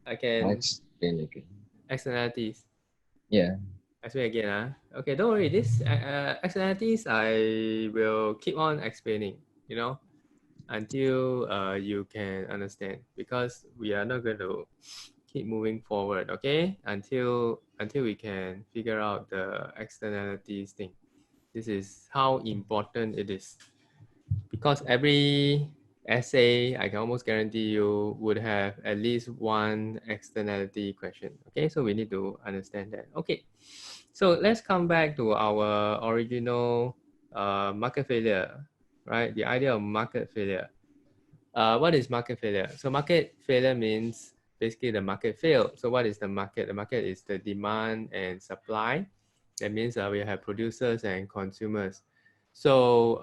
I can explain again. externalities. Yeah. Explain again. Okay, don't worry. This externalities I will keep on explaining. You know, until you can understand, because we are not going to keep moving forward. Okay, until we can figure out the externalities thing. This is how important it is, because every essay, I can almost guarantee you, would have at least one externality question. Okay, so we need to understand that. Okay, so let's come back to our original market failure, right? The idea of market failure. What is market failure? So market failure means basically the market failed. So what is the market? The market is the demand and supply. That means we have producers and consumers. So,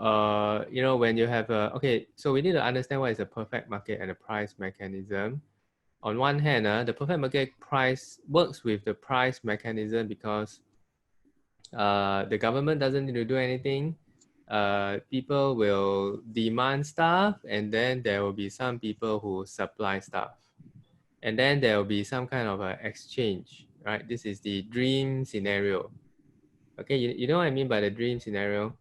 you know, when you have a, okay, so we need to understand what is a perfect market and a price mechanism. On one hand, the perfect market price works with the price mechanism because the government doesn't need to do anything. People will demand stuff, and then there will be some people who supply stuff. And then there will be some kind of exchange, right? This is the dream scenario. Okay, you know what I mean by the dream scenario?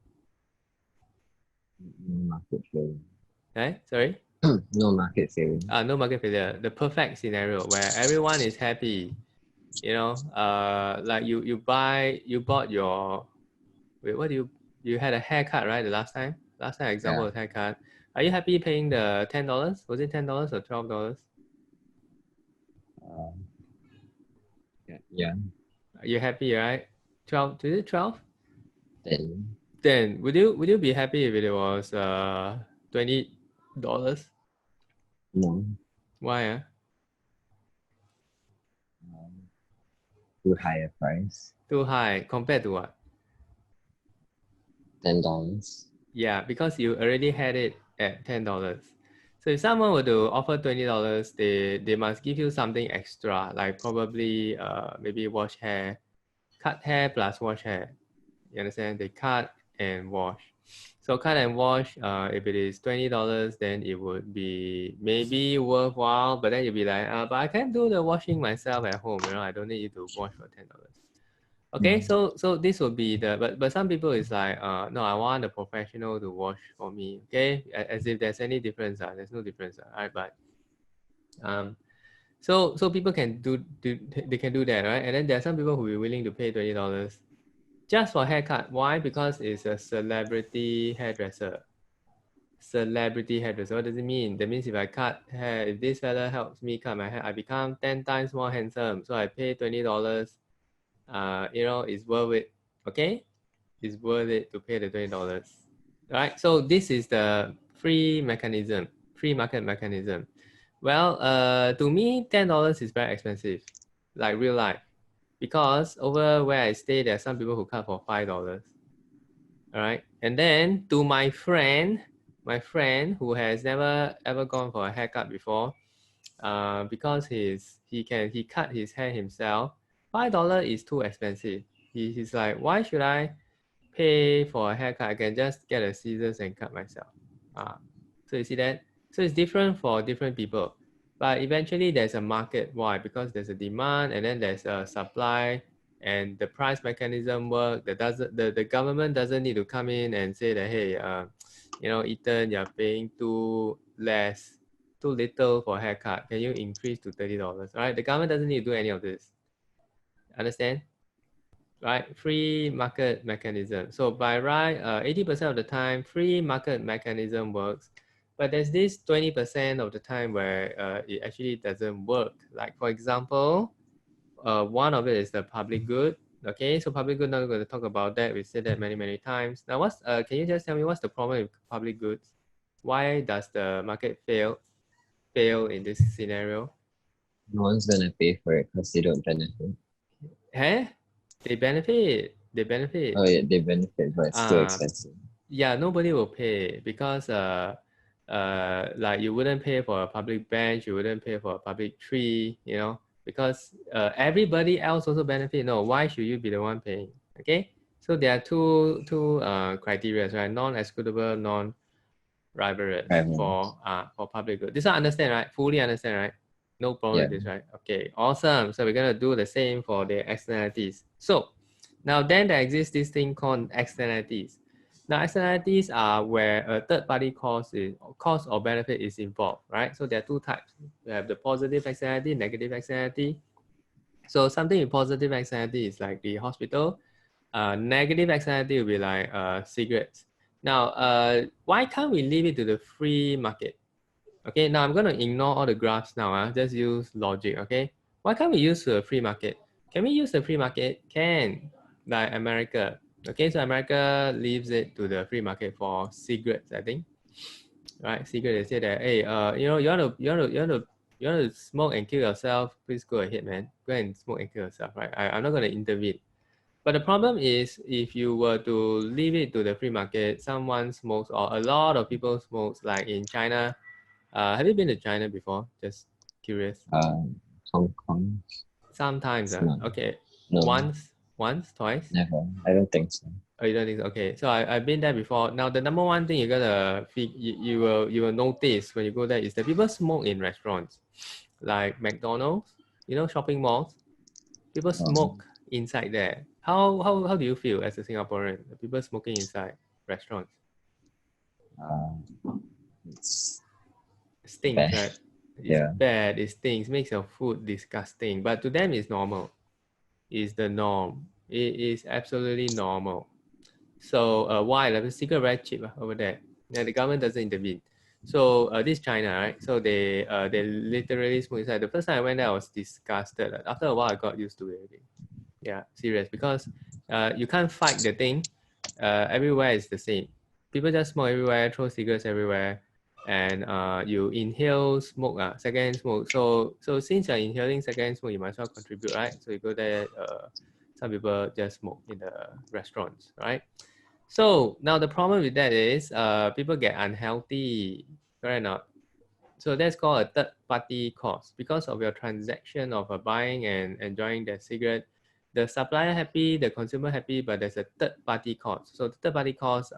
No market failure. Sorry? No market failure. No market failure. The perfect scenario where everyone is happy. You know, like you bought your, wait, what do you had a haircut, right? The last time example Yeah. was haircut. Are you happy paying the $10? Was it $10 or $12? Uh, yeah. Yeah. Are you happy, right? 12, is it 12? Then Then would you be happy if it was $20? no. Why? Um, too high a price. Too high compared to what? $10. Yeah, because you already had it at $10. So if someone were to offer $20, they must give you something extra, like probably maybe wash hair, cut hair plus wash hair. You understand? They cut and wash. So cut and wash, if it is $20, then it would be maybe worthwhile. But then you'll be like, but I can do the washing myself at home. You know, I don't need you to wash for $10. Okay, so this will be the, but some people is like, no, I want a professional to wash for me. Okay, as if there's any difference. There's no difference. Right, but so people can do they can do that, right? And then there are some people who will be willing to pay $20 just for haircut. Why? Because it's a celebrity hairdresser. Celebrity hairdresser. What does it mean? That means if I cut hair, if this fella helps me cut my hair, I become 10 times more handsome. So I pay $20. You know, it's worth it. Okay, it's worth it to pay the $20. Right. So this is the free mechanism, free market mechanism. Well, to me, $10 is very expensive, like real life, because over where I stay, there are some people who cut for $5. All right, and then to my friend who has never ever gone for a haircut before, because he cut his hair himself. $5 is too expensive. He's like, why should I pay for a haircut? I can just get a scissors and cut myself. So you see that? So it's different for different people. But eventually there's a market. Why? Because there's a demand and then there's a supply, and the price mechanism work. The government doesn't need to come in and say that, hey, you know, Ethan, you're paying too little for haircut. Can you increase to $30? All right, the government doesn't need to do any of this. Understand? Right, free market mechanism. So by right, 80% of the time, free market mechanism works, but there's this 20% of the time where it actually doesn't work. Like for example, one of it is the public good. Okay, so public good, not going to talk about that. We said that many times. Now, can you just tell me what's the problem with public goods? Why does the market fail in this scenario? No one's gonna pay for it because they don't benefit. Huh? They benefit. They benefit. Oh yeah, they benefit, but it's too Uh, expensive. yeah, nobody will pay because like you wouldn't pay for a public bench, you wouldn't pay for a public tree, you know, because everybody else also benefit. No, why should you be the one paying? Okay, so there are two criteria, right? Non-executable, non-rivalrous Right. for public good. This one understand, right? Fully understand, right? No problem with this, right? Okay, awesome. So we're gonna do the same for the externalities. So now then there exists this thing called externalities. Now externalities are where a third-party cost or benefit is involved, right? So there are two types. We have the positive externality, negative externality. So something with positive externality is like the hospital. Negative externality will be like cigarettes. Now, why can't we leave it to the free market? Okay, now I'm going to ignore all the graphs now. Just use logic, okay? Why can't we use the free market? Can we use the free market? Can, like America. Okay, so America leaves it to the free market for cigarettes, I think. Right, cigarettes, they say that, hey, you want to smoke and kill yourself, please go ahead, man. Go and smoke and kill yourself, right? I'm not going to intervene. But the problem is if you were to leave it to the free market, someone smokes or a lot of people smokes, like in China. Have you been to China before? Just curious. Hong Kong. Sometimes, It's not. okay. No, Once, twice? never. I don't think so. Oh, you don't think so? Okay. So I've been there before. Now the number one thing you will notice when you go there is that people smoke in restaurants, like McDonald's, shopping malls. People smoke inside there. How do you feel as a Singaporean? People smoking inside restaurants. It's Stinks, bad. right? It's Yeah. bad. It stinks. Makes your food disgusting. But to them, it's normal. It's the norm. It is absolutely normal. So why? Like the cigarette very cheap over there. And the government doesn't intervene. So this China, right? So they literally smoke inside. The first time I went there, I was disgusted. After a while, I got used to it already. Yeah, serious. Because you can't fight the thing. Everywhere is the same. People just smoke everywhere, throw cigarettes everywhere, and you inhale smoke, second smoke. So since you're inhaling second smoke, you might as well contribute, right? So you go there. Some people just smoke in the restaurants, right? So now the problem with that is people get unhealthy, correct or not? So that's called a third party cost because of your transaction of buying and enjoying the cigarette. The supplier happy, the consumer happy, but there's a third party cost. So the third party cost,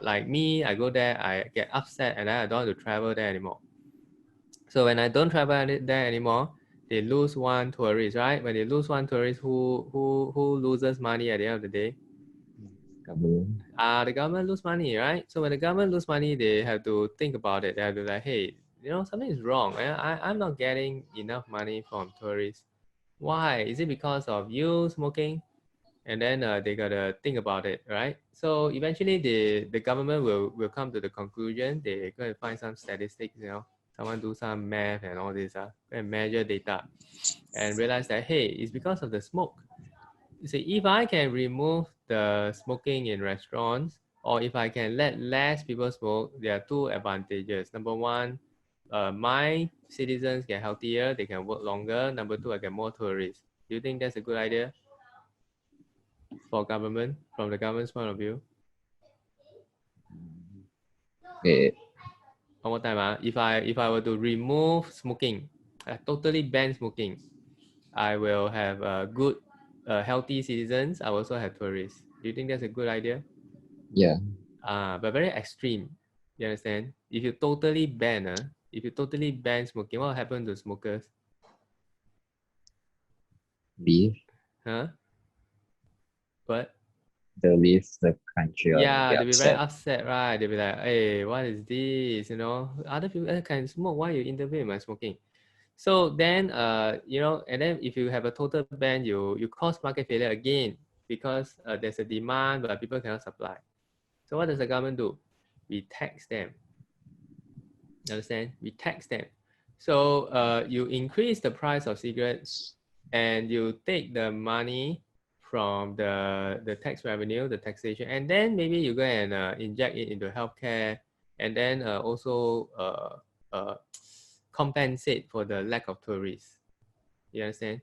like me, I go there, I get upset, and I don't want to travel there anymore. So when I don't travel there anymore, they lose one tourist, right? When they lose one tourist, who loses money at the end of the day? Government. The government lose money, right? So when the government lose money, they have to think about it. They have to like, hey, something is wrong. I'm not getting enough money from tourists. Why? Is it because of you smoking? And then they gotta think about it, right? So eventually the government will come to the conclusion. They're going to find some statistics, someone do some math and all this, and measure data and realize that, hey, it's because of the smoke. You see, if I can remove the smoking in restaurants, or if I can let less people smoke, there are two advantages. Number one, my citizens get healthier, they can work longer. Number two, I get more tourists. Do you think that's a good idea for government, from the government's point of view? Okay. One more time, if I were to remove smoking, totally ban smoking, I will have good, healthy citizens. I also have tourists. Do you think that's a good idea? Yeah. But very extreme. You understand? If you totally ban smoking, what will happen to smokers? Leave. Huh? What? They'll leave the country or Yeah, be they'll be very upset. upset, right? They'll be like, hey, what is this? Other people can smoke. Why you interfere in my smoking? So then, and then if you have a total ban, you cause market failure again because there's a demand, but people cannot supply. So what does the government do? We tax them. You understand? We tax them. So you increase the price of cigarettes and you take the money from the tax revenue, the taxation, and then maybe you go and inject it into healthcare and then also compensate for the lack of tourists. You understand?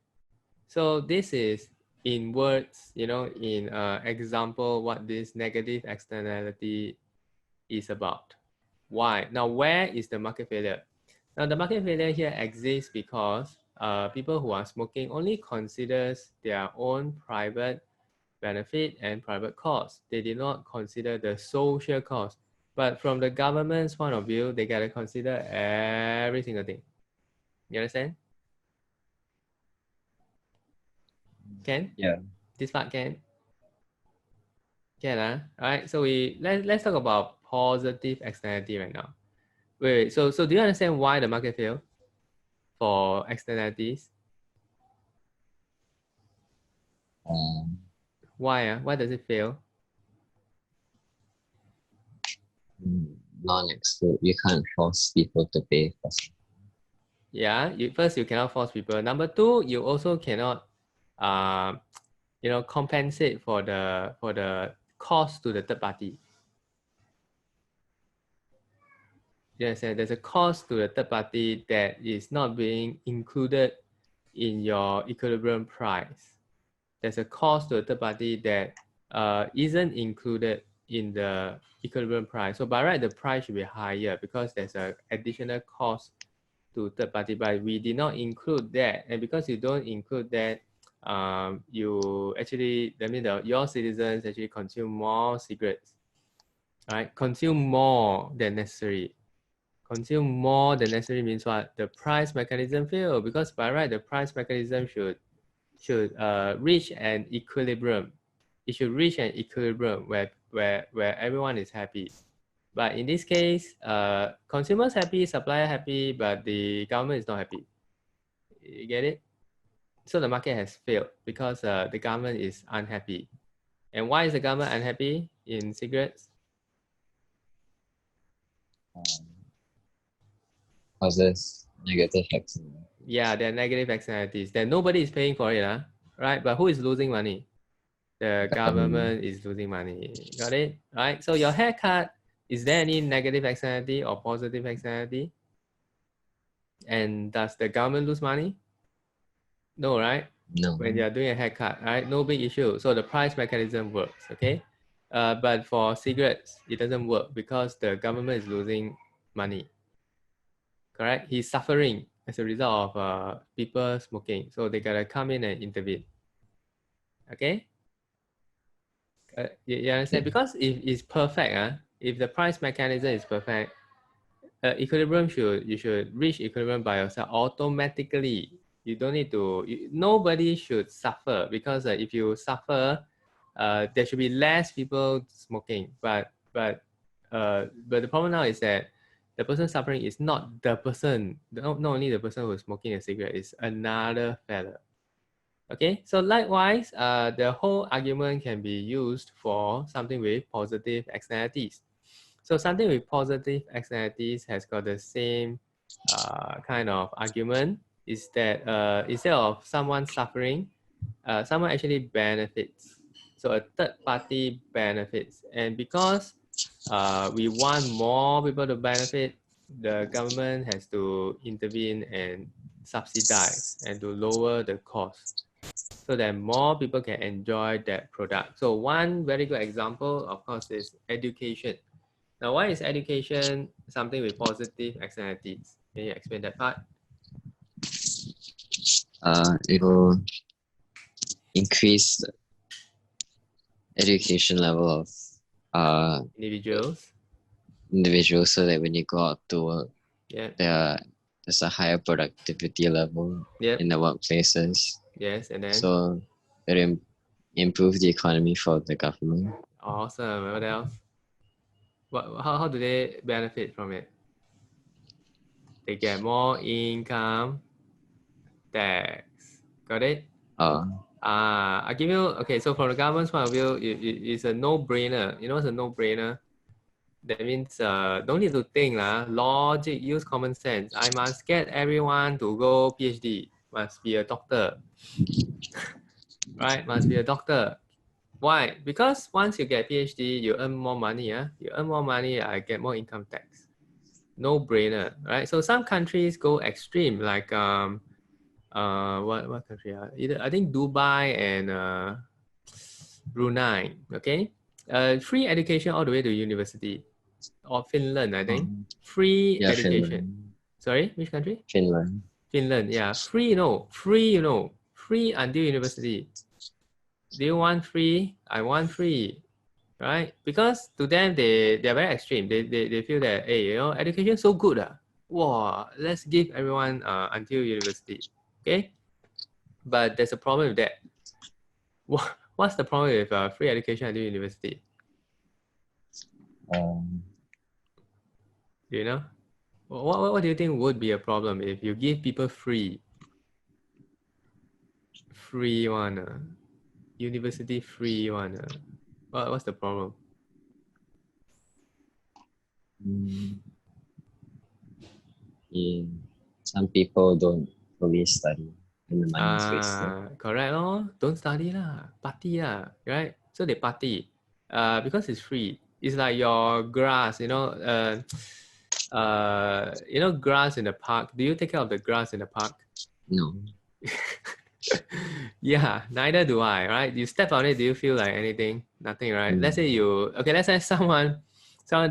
So this is in words, in example, what this negative externality is about. Why? Now, where is the market failure? Now, the market failure here exists because people who are smoking only considers their own private benefit and private cost. They did not consider the social cost. But from the government's point of view, they gotta consider every single thing. You understand? Can? Yeah. This part can? Can, Alright, so let's talk about positive externality right now. Wait, so do you understand why the market failed for externalities? Why? Why does it fail? Non-exclude. You can't force people to pay for something. Yeah, first you cannot force people. Number two, you also cannot, compensate for the cost to the third party. Yes, there's a cost to the third party that is not being included in your equilibrium price. There's a cost to the third party that isn't included in the equilibrium price. So by right, the price should be higher because there's an additional cost to third party, but we did not include that. And because you don't include that, you actually, that means your citizens actually consume more cigarettes, right? Consume more than necessary. Consume more than necessary means what? The price mechanism fail, because by right, the price mechanism should reach an equilibrium. It should reach an equilibrium where everyone is happy. But in this case, consumers happy, supplier happy, but the government is not happy. You get it? So the market has failed because the government is unhappy. And why is the government unhappy in cigarettes? Causes negative externality. Yeah, there are negative externalities. Then nobody is paying for it, right? But who is losing money? The government is losing money. Got it? Right? So your haircut, is there any negative externality or positive externality? And does the government lose money? No, right? No. When you're doing a haircut, right? No big issue. So the price mechanism works, okay? But for cigarettes, it doesn't work because the government is losing money. Correct? He's suffering as a result of people smoking. So they gotta come in and intervene. Okay? You understand? Yeah. Because if it's perfect, if the price mechanism is perfect, equilibrium you should reach equilibrium by yourself automatically. You don't need to. Nobody should suffer, because if you suffer, there should be less people smoking. But the problem now is that the person suffering is not the person. Not only the person who's smoking a cigarette, is another fella. Okay, so likewise, the whole argument can be used for something with positive externalities. So something with positive externalities has got the same kind of argument, is that instead of someone suffering, someone actually benefits. So a third party benefits. And because we want more people to benefit, the government has to intervene and subsidize and to lower the cost so that more people can enjoy that product. So one very good example, of course, is education. Now, why is education something with positive externalities? Can you explain that part? It will increase the education level of Individuals. individuals, so that when you go out to work, Yeah. there's a higher productivity level Yep. in the workplaces. Yes, and then. So it improve the economy for the government. Awesome. What else? How do they benefit from it? They get more income tax. Got it? I give you, okay, so from the government's point of view, it's a no-brainer. You know what's a no-brainer? That means don't need to think, logic, use common sense. I must get everyone to go PhD, must be a doctor. Right? Must be a doctor. Why? Because once you get PhD, you earn more money. You earn more money, I get more income tax. No brainer, right? So some countries go extreme, like what country? Either I think Dubai and Brunei. Okay, free education all the way to university. Or Finland, I think. Free education. Finland. Sorry, which country? Finland. Finland, yeah. Free until university. Do you want free? I want free, right? Because to them, they're very extreme. They feel that, hey, education is so good. Wow, let's give everyone until university. Okay? But there's a problem with that. What's the problem with free education at the university? Um, Do you know? What do you think would be a problem if you give people free one? University free one. What's the problem? mm, yeah, some people don't fully study and the money is wasted. Correct lor. Don't study lah, party lah, right? So they party, because it's free. It's like your grass, grass in the park. Do you take care of the grass in the park? No. Yeah, neither do I, right? You step on it, do you feel like anything? Nothing, right? Let's say let's say someone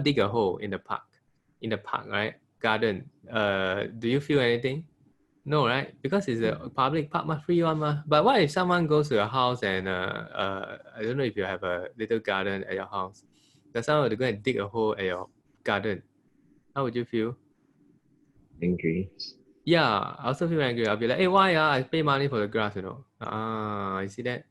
dig a hole in the park, right? Garden. Do you feel anything? No, right? Because it's a public park, free one. But what if someone goes to your house and I don't know if you have a little garden at your house. But someone to go and dig a hole at your garden. How would you feel? Angry. Yeah, I also feel angry. I'll be like, hey, why? I pay money for the grass, you see that?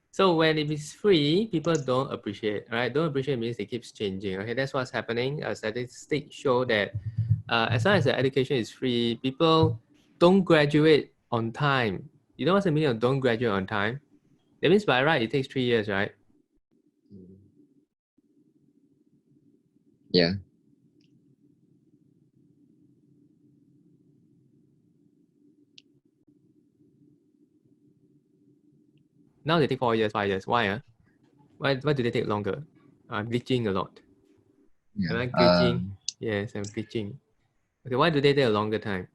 So when it is free, people don't appreciate, right? Don't appreciate means it keeps changing. Okay, that's what's happening. Statistics show that as long as the education is free, people don't graduate on time. You know what's the meaning of don't graduate on time? That means by right, it takes 3 years, right? Yeah. Now they take 4 years, 5 years. Why? Why do they take longer? I'm glitching a lot. Yeah. Am I glitching? Yes, I'm glitching. Okay, why do they take a longer time?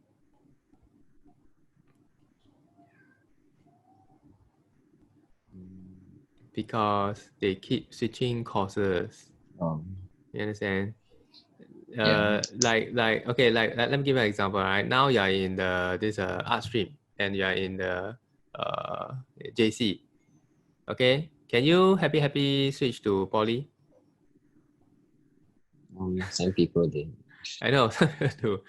Because they keep switching courses. You understand? Yeah. Okay, let me give you an example. Right now, you are in this art stream and you are in the JC. Okay, can you happy switch to poly? Some people did. I know too.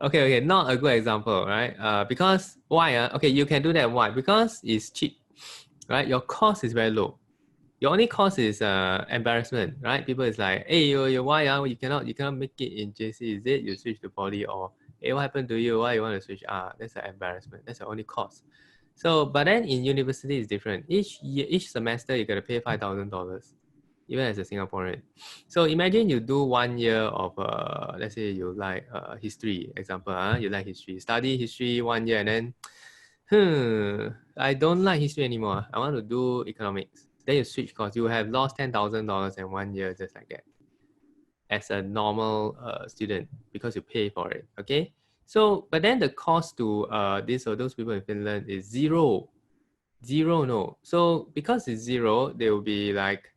Okay, not a good example, right? Because why? Okay, you can do that. Why? Because it's cheap, right? Your cost is very low. Your only cost is embarrassment, right? People is like, hey, you why you cannot make it in JC? Is it you switch to poly, or hey, what happened to you? Why you want to switch? That's an embarrassment. That's the only cost. So, but then in university is different. Each semester you gotta pay $5,000, even as a Singaporean. So imagine you do 1 year of let's say you like history, example, you like history, study history 1 year, and then I don't like history anymore. I want to do economics. Then you switch course. You have lost $10,000 in 1 year just like that as a normal student because you pay for it. Okay. So, but then the cost to this or those people in Finland is zero. No. So because it's zero, they will be like,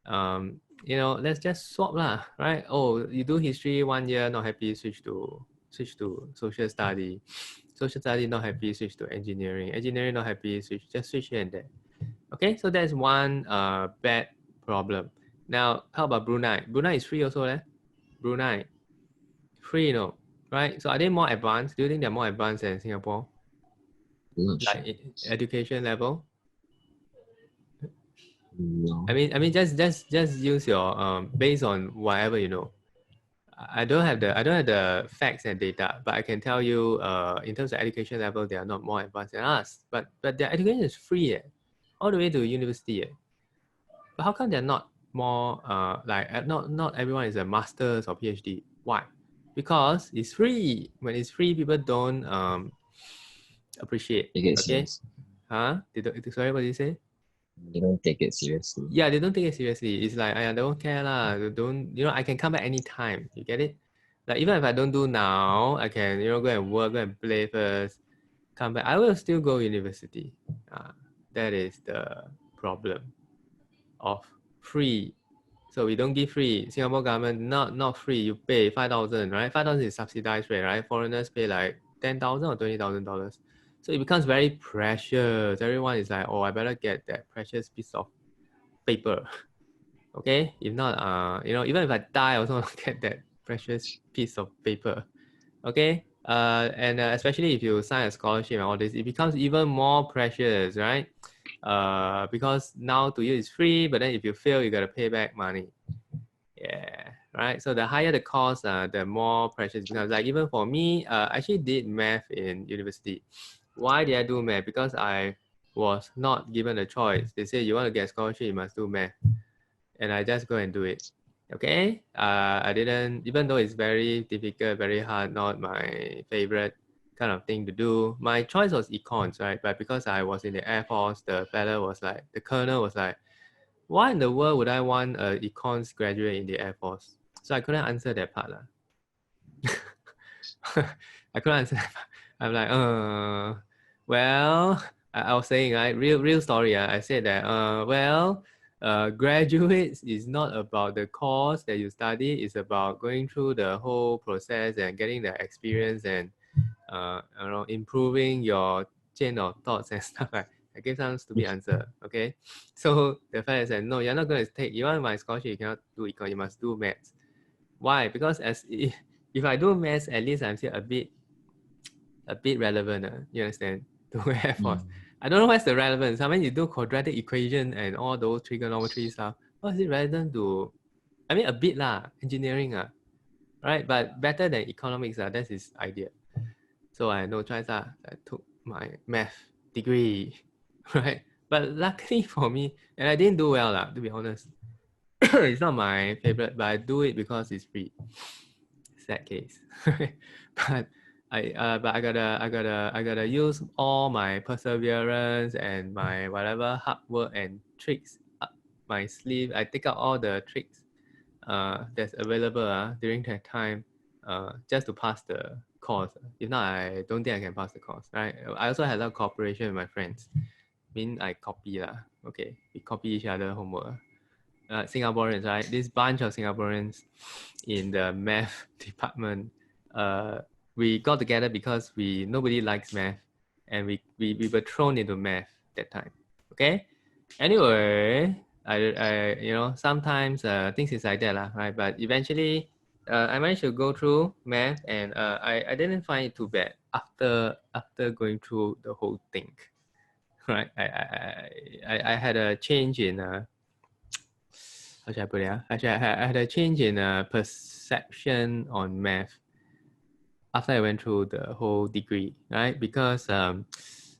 let's just swap lah, right? Oh, you do history 1 year, not happy, switch to social study. Social study not happy, switch to engineering. Engineering not happy, switch here and there. Okay, so that's one bad problem. Now, how about Brunei? Brunei is free also, Brunei, free, right? So are they more advanced? Do you think they're more advanced than Singapore? I'm not sure. Like education level? No. I mean, just use your based on whatever you know. I don't have the facts and data, but I can tell you, in terms of education level, they are not more advanced than us. But their education is free, all the way to university. But how come they're not more not everyone is a master's or PhD? Why? Because it's free. When it's free, people don't appreciate. Take it Okay? seriously. Sorry, what did you say? They don't take it seriously. Yeah, they don't take it seriously. It's like I don't care lah. Don't I can come back anytime. You get it? Like even if I don't do now, I can go and work, go and play first, come back. I will still go university. That is the problem of free. So we don't give free. Singapore government not free. You pay 5,000, right? 5,000 is subsidized rate, right? Foreigners pay like 10,000 or $20,000. So it becomes very precious. Everyone is like, oh, I better get that precious piece of paper. Okay, if not, even if I die, I also want to get that precious piece of paper. Okay, and especially if you sign a scholarship and all this, it becomes even more precious, right? because now to you it's free, but then if you fail, you got to pay back money. Yeah, right. So the higher the cost, the more precious it becomes. Like even for me, I actually did math in university. Why did I do math? Because I was not given a choice. They say you want to get a scholarship, you must do math, and I just go and do it. Okay. I didn't, even though it's very difficult, very hard, not my favorite kind of thing to do. My choice was econs, right? But because I was in the Air Force, the fellow was like, the colonel was like, why in the world would I want a econs graduate in the Air Force? So I couldn't answer that part. I couldn't answer that part. I'm like, well, I was saying, right, real story. I said that, graduates is not about the course that you study. It's about going through the whole process and getting the experience and, improving your chain of thoughts and stuff like. I gave some stupid answer. Okay, so the fellow said, "No, you're not going to take. You want my scholarship? You cannot do econ. You must do maths. Why? Because if I do maths, at least I'm still a bit relevant. You understand? To Air Force. I don't know what's the relevance. I mean, you do quadratic equation and all those trigonometry stuff. What is it relevant to? I mean, a bit lah, engineering right? But better than economics that's his idea. So I had no choice I took my math degree, right? But luckily for me, and I didn't do well to be honest. It's not my favorite, but I do it because it's free. Sad case. But I gotta use all my perseverance and my whatever hard work and tricks up my sleeve. I take out all the tricks that's available during that time just to pass the course. If not, I don't think I can pass the course, right? I also had a lot of cooperation with my friends. I copy Okay, we copy each other homework. Singaporeans, right? This bunch of Singaporeans in the math department, we got together because nobody likes math, and we were thrown into math that time. Okay. Anyway, I sometimes things is like that right? But eventually, I managed to go through math, and I didn't find it too bad after going through the whole thing, right? I had a change in how should I put it? Actually, I had a change in perception on math after I went through the whole degree, right? Because okay,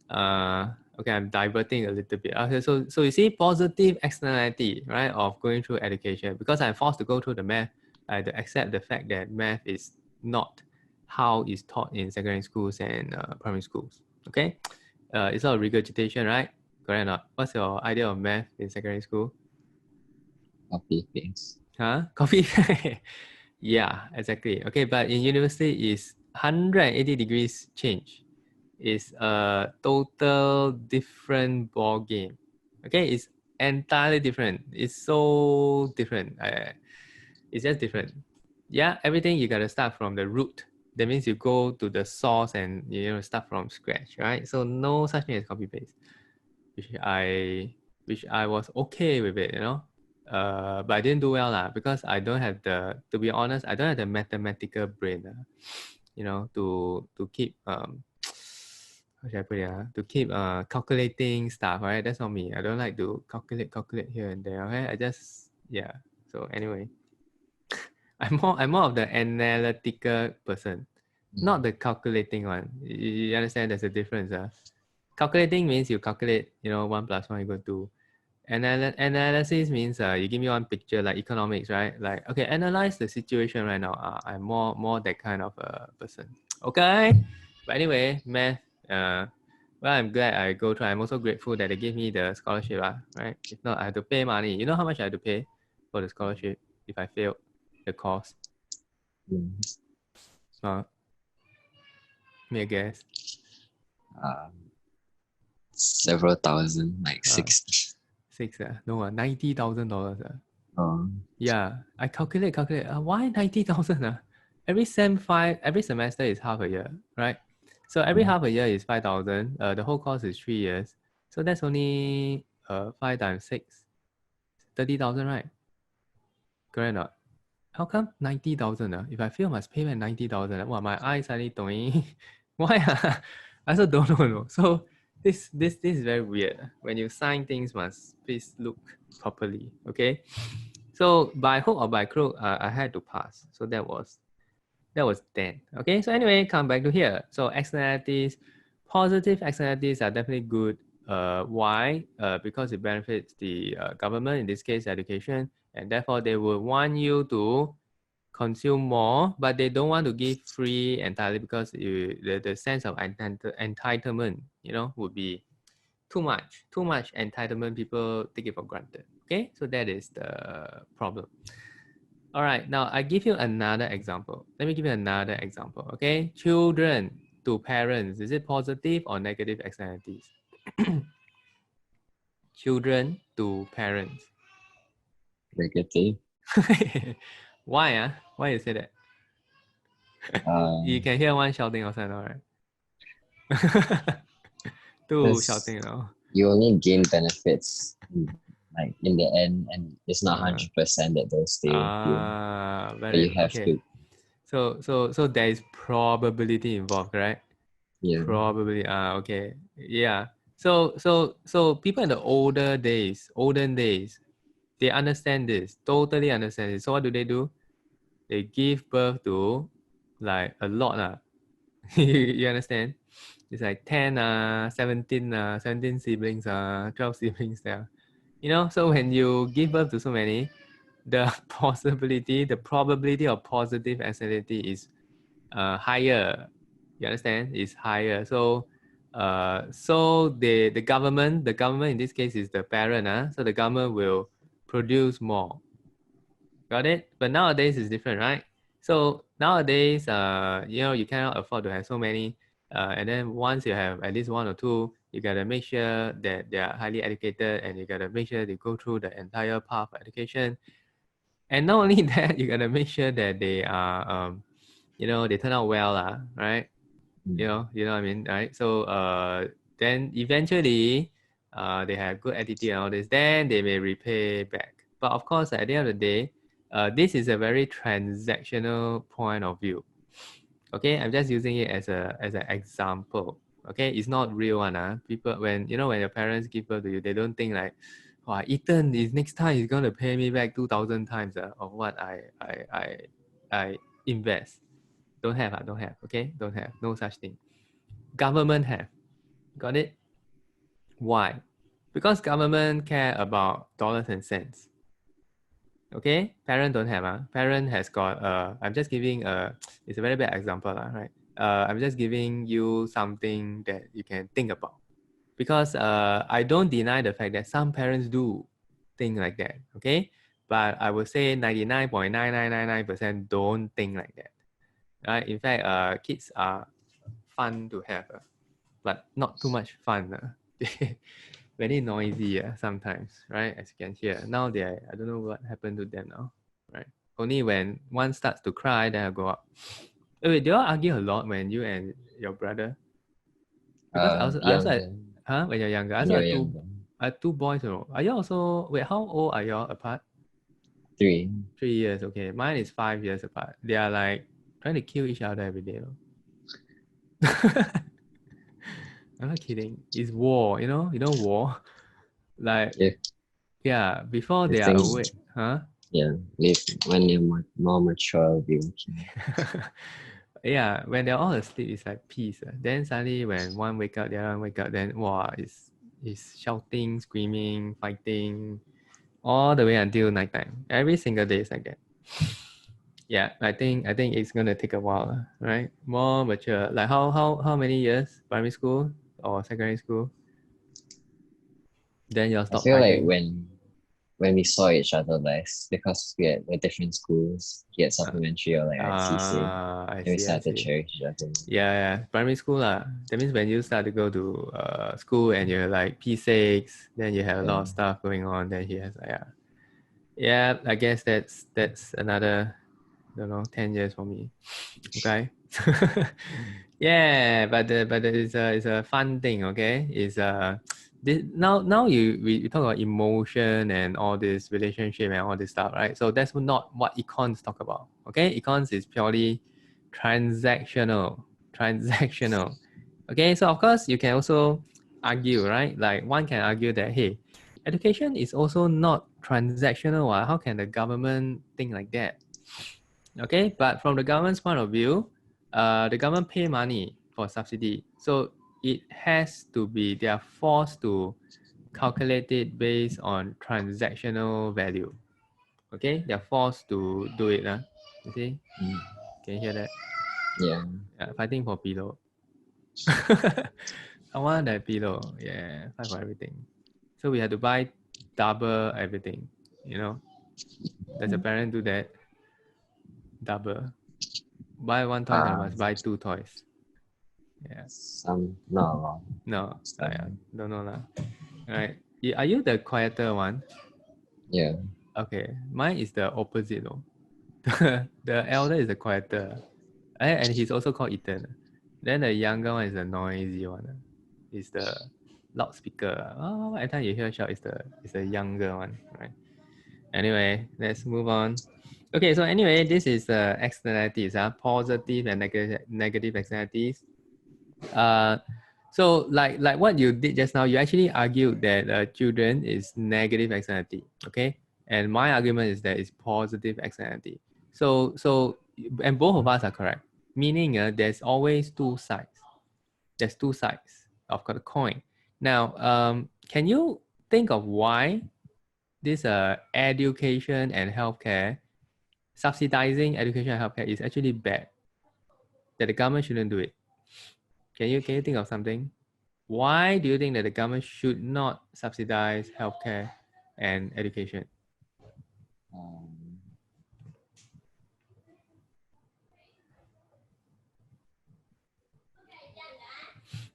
I'm diverting a little bit. Okay, so you see positive externality, right, of going through education. Because I'm forced to go through the math, I had to accept the fact that math is not how it's taught in secondary schools and primary schools. Okay, it's not regurgitation, right? Correct or not? What's your idea of math in secondary school? Copy paste. Copy. Yeah, exactly. Okay, but in university is 180 degrees change. It's a total different ball game. Okay, it's entirely different. It's so different. It's just different. Yeah, everything you gotta start from the root. That means you go to the source and start from scratch, right? So no such thing as copy paste, which I was okay with it, but I didn't do well because I don't have to be honest, I don't have the mathematical brain, to keep how should I put it? To keep calculating stuff, right? That's not me. I don't like to calculate here and there. Okay, I just So anyway, I'm more of the analytical person, not the calculating one. You understand? There's a difference. Calculating means you calculate, 1 + 1 = 2. Analysis means you give me one picture, like economics, right? Like, okay, analyze the situation right now. I'm more that kind of a person. Okay, but anyway, math. Well, I'm glad I go through. I'm also grateful that they gave me the scholarship, right? If not, I have to pay money. You know how much I have to pay for the scholarship if I failed the course? May I guess? Several thousand, like 60. No, $90,000. Oh. Yeah, I calculate. Why 90,000? Every semester is half a year, right? So every half a year is 5,000. The whole course is 3 years. So that's only 5 times 6, 30,000, right? Correct or not? How come 90,000? If I fail, must pay back 90,000. Wow, my eyes suddenly doing. Why? I also don't know. So This is very weird. When you sign things, must please look properly. Okay. So by hook or by crook, I had to pass. So that was 10. Okay. So anyway, come back to here. So externalities, positive externalities are definitely good. Why? Because it benefits the government, in this case, education, and therefore they will want you to consume more, but they don't want to give free entirely because the sense of entitlement, would be too much. Too much entitlement, people take it for granted. Okay, so that is the problem. All right, now I give you another example. Let me give you another example. Okay, children to parents, is it positive or negative externalities? Children to parents. Negative. Why? Why you say that? You can hear one shouting outside, all right? Two Because shouting, you only gain benefits like in the end, and it's not Uh, 100% that they'll stay with you. But very you have okay. to, So there is probability involved, right? yeah. Probably. Okay. Yeah. So people in the olden days, they understand this, totally understand this. So what do? They give birth to like a lot. You understand? It's like 10, 17, 17 siblings, 12 siblings there. So when you give birth to so many, the the probability of positive externality is higher. You understand? It's higher. So the government in this case is the parent. So the government will produce more. Got it? But nowadays it's different, right? So nowadays, you cannot afford to have so many. And then once you have at least one or two, you gotta make sure that they are highly educated, and you gotta make sure they go through the entire path of education. And not only that, you gotta make sure that they are, they turn out well, right? Mm. You know what I mean, right? So then eventually, they have good attitude and all this. Then they may repay back. But of course, at the end of the day, this is a very transactional point of view. Okay, I'm just using it as an example. Okay, it's not real one. People, when your parents give birth to you, they don't think like, "Wow, Ethan is next time he's gonna pay me back 2,000 times of what I invest." Don't have. Don't have. Okay, don't have. No such thing. Government have. Got it? Why? Because government care about dollars and cents. Okay, parent don't have. Parent has got. I'm just giving it's a very bad example, right? I'm just giving you something that you can think about, because I don't deny the fact that some parents do think like that. Okay, but I would say 99.9999% don't think like that. Right? In fact, kids are fun to have, but not too much fun. Very noisy sometimes, right? As you can hear. Now I don't know what happened to them now, right? Only when one starts to cry, then I go up. Wait, do you all argue a lot when you and your brother? Because I also had, Younger, when you're younger, I when also you're had two, younger. boys. Are you also, wait, how old are you all apart? 3. 3 years, okay. Mine is 5 years apart. They are like trying to kill each other every day. I'm not kidding. It's war, war. Like, If yeah, before you they are think, awake, huh? yeah, if when you're more mature, we Yeah, when they're all asleep, it's like peace. Then suddenly, when one wake up, the other one wake up, then wow, it's shouting, screaming, fighting, all the way until nighttime. Every single day is like that. Yeah, I think it's gonna take a while, right? More mature. Like how many years? Primary school or secondary school? Then you'll I stop feel like fighting. when we saw each other less because we're different schools, he had Uh, supplementary or like at CC, I and we see, I started to see. cherish each other. Yeah, primary school lah. That means when you start to go to school and you're like P6, then you have a Yeah. lot of stuff going on. Then he has yeah. I guess that's another, I don't know, 10 years for me. Okay. Yeah, but it's a fun thing. Okay, now we talk about emotion and all this relationship and all this stuff, right? So that's not what econs talk about. Okay, econs is purely transactional. Okay, so of course you can also argue, right? Like one can argue that, hey, education is also not transactional. How can the government think like that? Okay, but from the government's point of view, the government pay money for subsidy. So it has to be, they are forced to calculate it based on transactional value. Okay, they're forced to do it. You see? Can you hear that? Yeah. Yeah, fighting for pillow. I want that pillow. Yeah, fight for everything. So we had to buy double everything. You know, does a parent do that? Double. Buy one toy and must buy two toys. Yeah. Some not a lot. No, I don't know lah. Alright. Are you the quieter one? Yeah. Okay. Mine is the opposite though. The elder is the quieter. And he's also called Ethan. Then the younger one is the noisy one. It's the loudspeaker. Oh, every time you hear a shout, it's the younger one, right? Anyway, let's move on. Okay, so anyway, this is externalities, positive and negative externalities. So like what you did just now, you actually argued that children is negative externality, okay? And my argument is that it's positive externality. So and both of us are correct, meaning there's always two sides. There's two sides of the coin. Now, can you think of why this education and healthcare, subsidizing education and healthcare is actually bad, that the government shouldn't do it? Can you think of something? Why do you think that the government should not subsidize healthcare and education?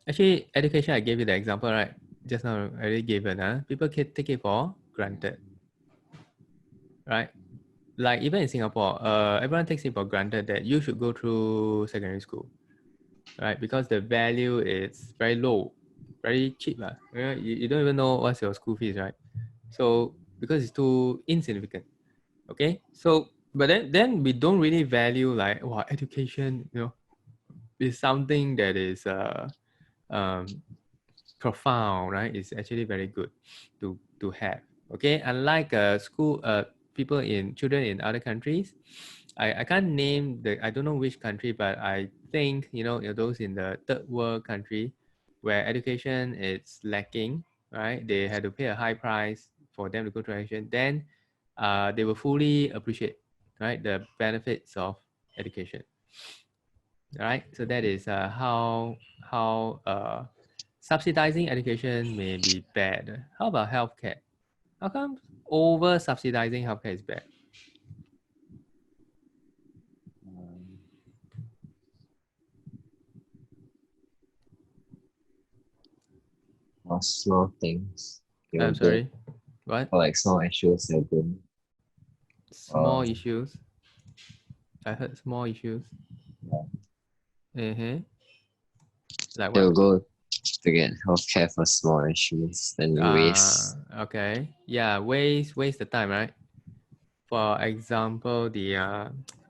Actually, education, I gave you the example, right? Just now, I already gave it. People can take it for granted, right? Like even in Singapore, everyone takes it for granted that you should go through secondary school, right? Because the value is very low, very cheap. You don't even know what's your school fees, right? So because it's too insignificant. Okay, so but then we don't really value like, wow, education, is something that is profound, right? It's actually very good to have. Okay, unlike school children in other countries, I can't name I don't know which country, but I think those in the third world country where education is lacking, right? They had to pay a high price for them to go to education. Then they will fully appreciate, right, the benefits of education. Right, so that is how subsidizing education may be bad. How about healthcare? How come over subsidizing healthcare is bad? Or small things. I'm sorry, what? Or like small issues they're good. Small issues. I heard small issues. Yeah. Like what? They'll go to get healthcare for small issues, then waste. Okay. Yeah, waste the time, right? For example, the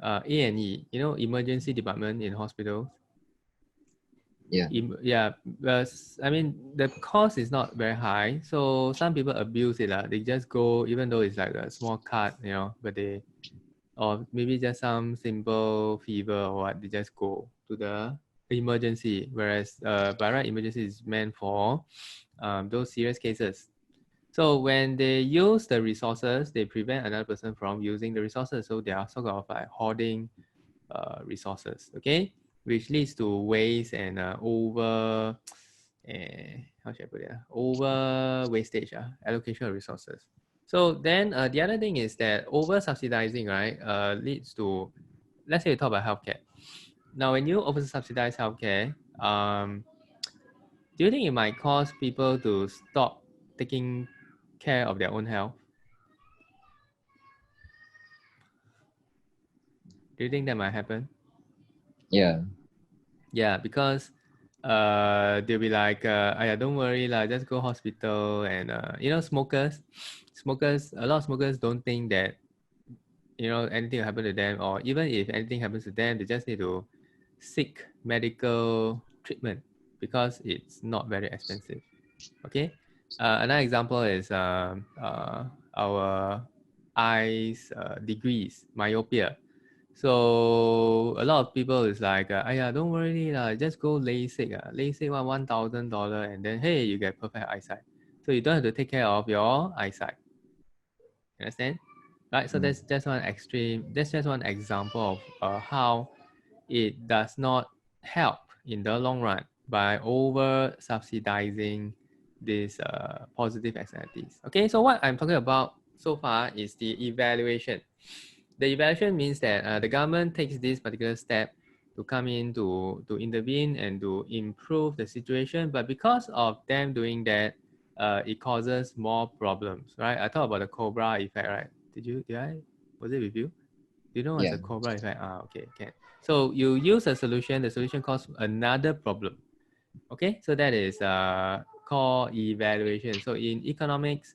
A&E, emergency department in hospitals. Yeah. Yeah, I mean, the cost is not very high, so some people abuse it. They just go, even though it's like a small cut, but or maybe just some simple fever or what, they just go to the emergency. Whereas by right, emergency is meant for those serious cases. So when they use the resources, they prevent another person from using the resources. So they are sort of like hoarding resources, okay? Which leads to waste and over, how should I put it? Over wastage, allocation of resources. So then the other thing is that over subsidizing, right, leads to, let's say you talk about healthcare. Now, when you over subsidize healthcare, do you think it might cause people to stop taking care of their own health? Do you think that might happen? Yeah. Yeah, because they'll be like, don't worry lah, just go hospital. And smokers, a lot of smokers don't think that anything will happen to them, or even if anything happens to them, they just need to seek medical treatment because it's not very expensive. Okay. Another example is our eyes degrees, myopia. So a lot of people is like, yeah, don't worry lah, just go LASIK. LASIK $1,000, and then hey, you get perfect eyesight. So you don't have to take care of your eyesight. You understand? Right. So that's just one extreme. That's just one example of how it does not help in the long run by over subsidizing these positive externalities. Okay, so what I'm talking about so far is the evaluation. The evaluation means that the government takes this particular step to come in to intervene and to improve the situation, but because of them doing that, it causes more problems, right? I talked about the Cobra effect, right? Was it with you? Do you know what's Yeah. the Cobra effect? Okay, can. So you use a solution, the solution causes another problem. Okay, so that is called evaluation. So in economics,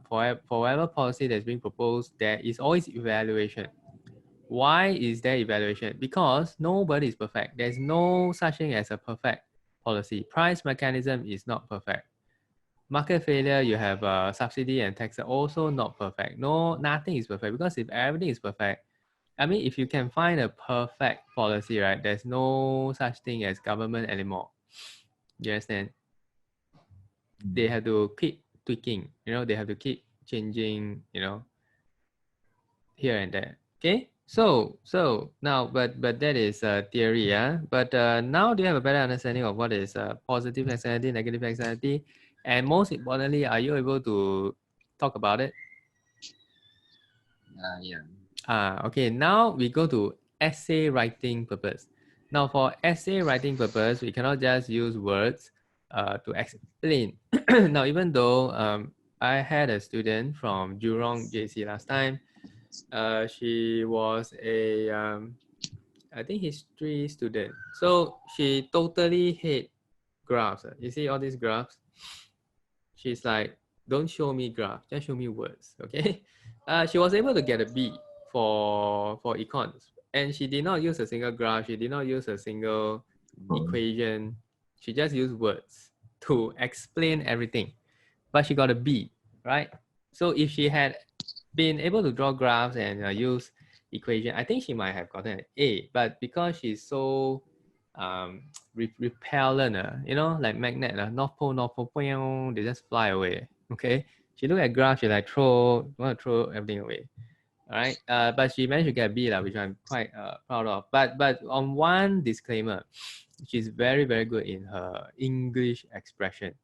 for whatever policy that's being proposed, there is always evaluation. Why is there evaluation? Because nobody is perfect. There's no such thing as a perfect policy. Price mechanism is not perfect. Market failure, you have subsidy and tax are also not perfect. No, nothing is perfect, because if everything is perfect, I mean, if you can find a perfect policy, right, there's no such thing as government anymore. You understand? They have to keep tweaking, they have to keep changing, here and there. Okay, so now, but that is theory, yeah. But now, do you have a better understanding of what is positive externality, negative externality, and most importantly, are you able to talk about it? Yeah. Okay, now we go to essay writing purpose. Now for essay writing purpose, we cannot just use words to explain. Now, even though I had a student from Jurong JC last time, she was a, I think, history student. So she totally hate graphs. You see all these graphs? She's like, don't show me graph, just show me words. Okay. She was able to get a B for econs, and she did not use a single graph, she did not use a single equation, she just used words to explain everything, but she got a B, right? So if she had been able to draw graphs and use equation, I think she might have gotten an A. But because she's so repellent, like magnet, North Pole, they just fly away. Okay, she look at graph, she like want to throw everything away. All right, but she managed to get a B, which I'm quite proud of. But on one disclaimer, she's very, very good in her English expression.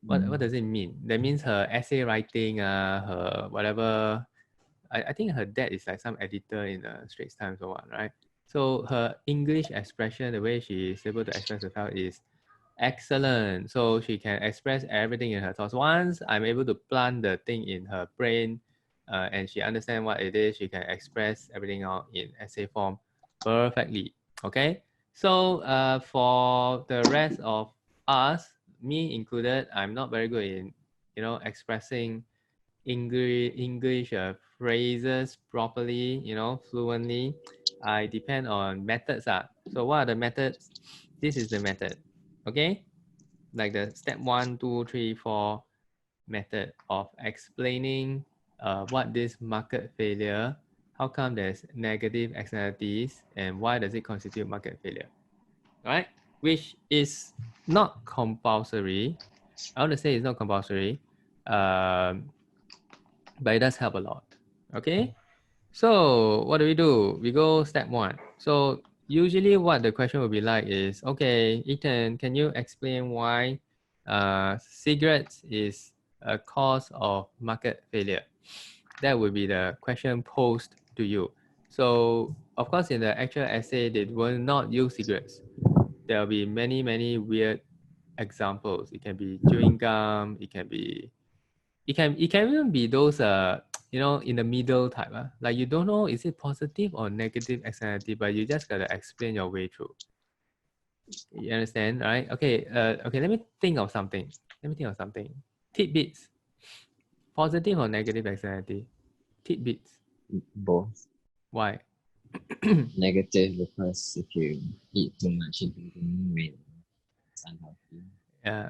What does it mean? That means her essay writing, her whatever. I think her dad is like some editor in the Straits Times or what, right? So her English expression, the way she is able to express herself is excellent. So she can express everything in her thoughts. Once I'm able to plant the thing in her brain, and she understands what it is, she can express everything out in essay form perfectly. Okay. So for the rest of us, me included, I'm not very good in, expressing English phrases properly, fluently. I depend on methods. So what are the methods? This is the method. Okay, like the step 1, 2, 3, 4 method of explaining what this market failure, how come there's negative externalities, and why does it constitute market failure. All right, which is not compulsory. I want to say it's not compulsory, but it does help a lot. Okay, so what do? We go step 1. So usually what the question will be like is, okay, Ethan, can you explain why cigarettes is a cause of market failure? That would be the question posed to you. So of course, in the actual essay, they will not use cigarettes. There will be many, many weird examples. It can be chewing gum, it can even be those in the middle type, like you don't know, is it positive or negative externality, but you just gotta explain your way through. You understand, right? Okay, let me think of something. Tidbits. Positive or negative externality? Tidbits. Both. Why? Negative, because if you eat too much, it will gain weight. It's unhealthy.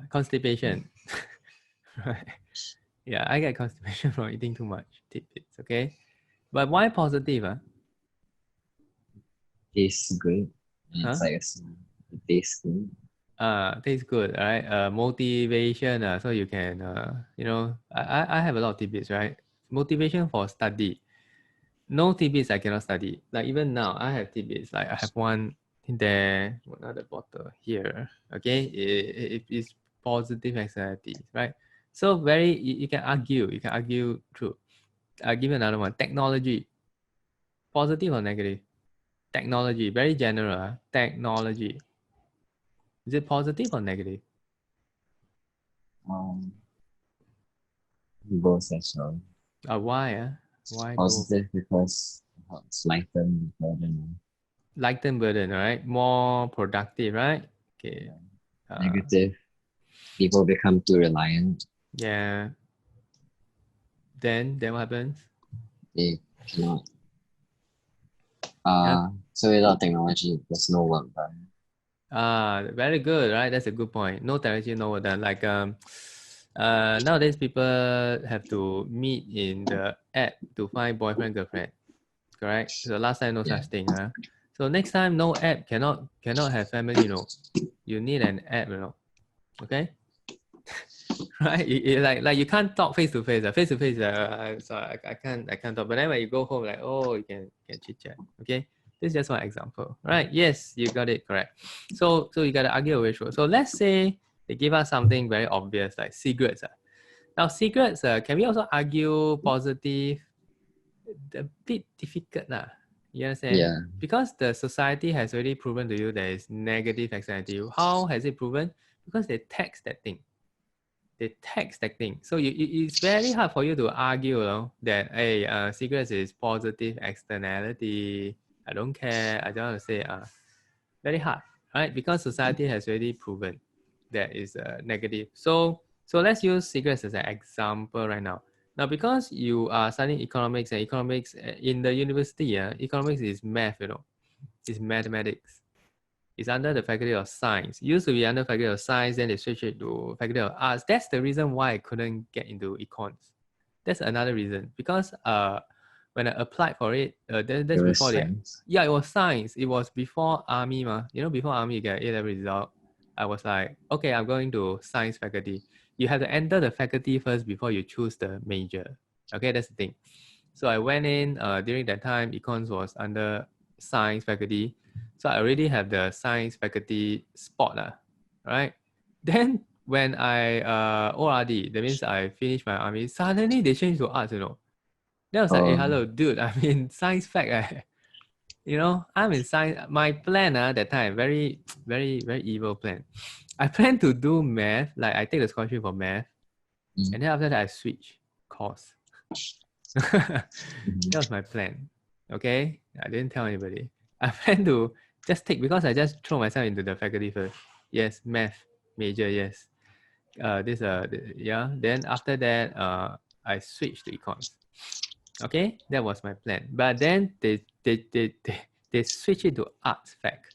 Constipation. Right. Yeah, I get constipation from eating too much tidbits. Okay, but why positive? Tastes good. And Huh? it's like a snack. It tastes good. Tastes good, right? Motivation. So you can, I have a lot of tidbits, right? Motivation for study. No tidbits I cannot study. Like even now, I have tidbits. Like I have one in there, another bottle here. Okay, it is positive externalities, right? So you can argue. You can argue through. I'll give you another one. Technology. Positive or negative? Technology. Very general. Technology. Is it positive or negative? Um, both as well. Why? Why both? Positive because it helps lighten the burden. Lighten burden, right? More productive, right? Okay. Yeah. Uh, Negative, people become too reliant. yeah. Then what happens? They cannot. Yeah. So without technology, there's no work done. Very good, right? That's a good point. No technology, no work done. Like nowadays people have to meet in the app to find boyfriend girlfriend. Correct. So last time no Yeah. such thing, huh? So next time no app cannot have family. You need an app. Okay. Right? Like you can't talk face to face. Face to face, sorry, I can't talk. But then when you go home, like you can chit chat. Okay, this is just one example, right? Yes, you got it correct. So you got to argue away through. So let's say they give us something very obvious like cigarettes. Now cigarettes, can we also argue positive? A bit difficult, lah. You understand? Yeah. Because the society has already proven to you there is negative externality. How has it proven? Because they tax that thing. They tax that thing. So it's very hard for you to argue, that hey, cigarettes is positive externality. I don't care. I don't want to say very hard, right? Because society has already proven that is negative. So let's use cigarettes as an example right now. Now, because you are studying economics and economics in the university, economics is math, it's mathematics. It's under the Faculty of Science. It used to be under Faculty of Science, then they switched it to Faculty of Arts. That's the reason why I couldn't get into econs. That's another reason. Because when I applied for it, It that's was before science. it was science. It was before army, ma. Before army you get A-level result. I was like, okay, I'm going to science faculty. You have to enter the faculty first before you choose the major. Okay, that's the thing. So I went in during that time, econs was under science faculty. So I already have the science faculty spot, right? Then when I ORD, that means I finished my army, suddenly they changed to arts, Then I was like, hey, hello, dude, I'm in science fac. I'm in science. My plan that time, very, very, very evil plan. I plan to do math, like I take the scholarship for math, and then after that I switch course. That was my plan. Okay, I didn't tell anybody. I plan to just take because I just throw myself into the faculty first. Yes, math major. Yes. Yeah. Then after that, I switched to econs. Okay, that was my plan. But then they switched it to arts fac.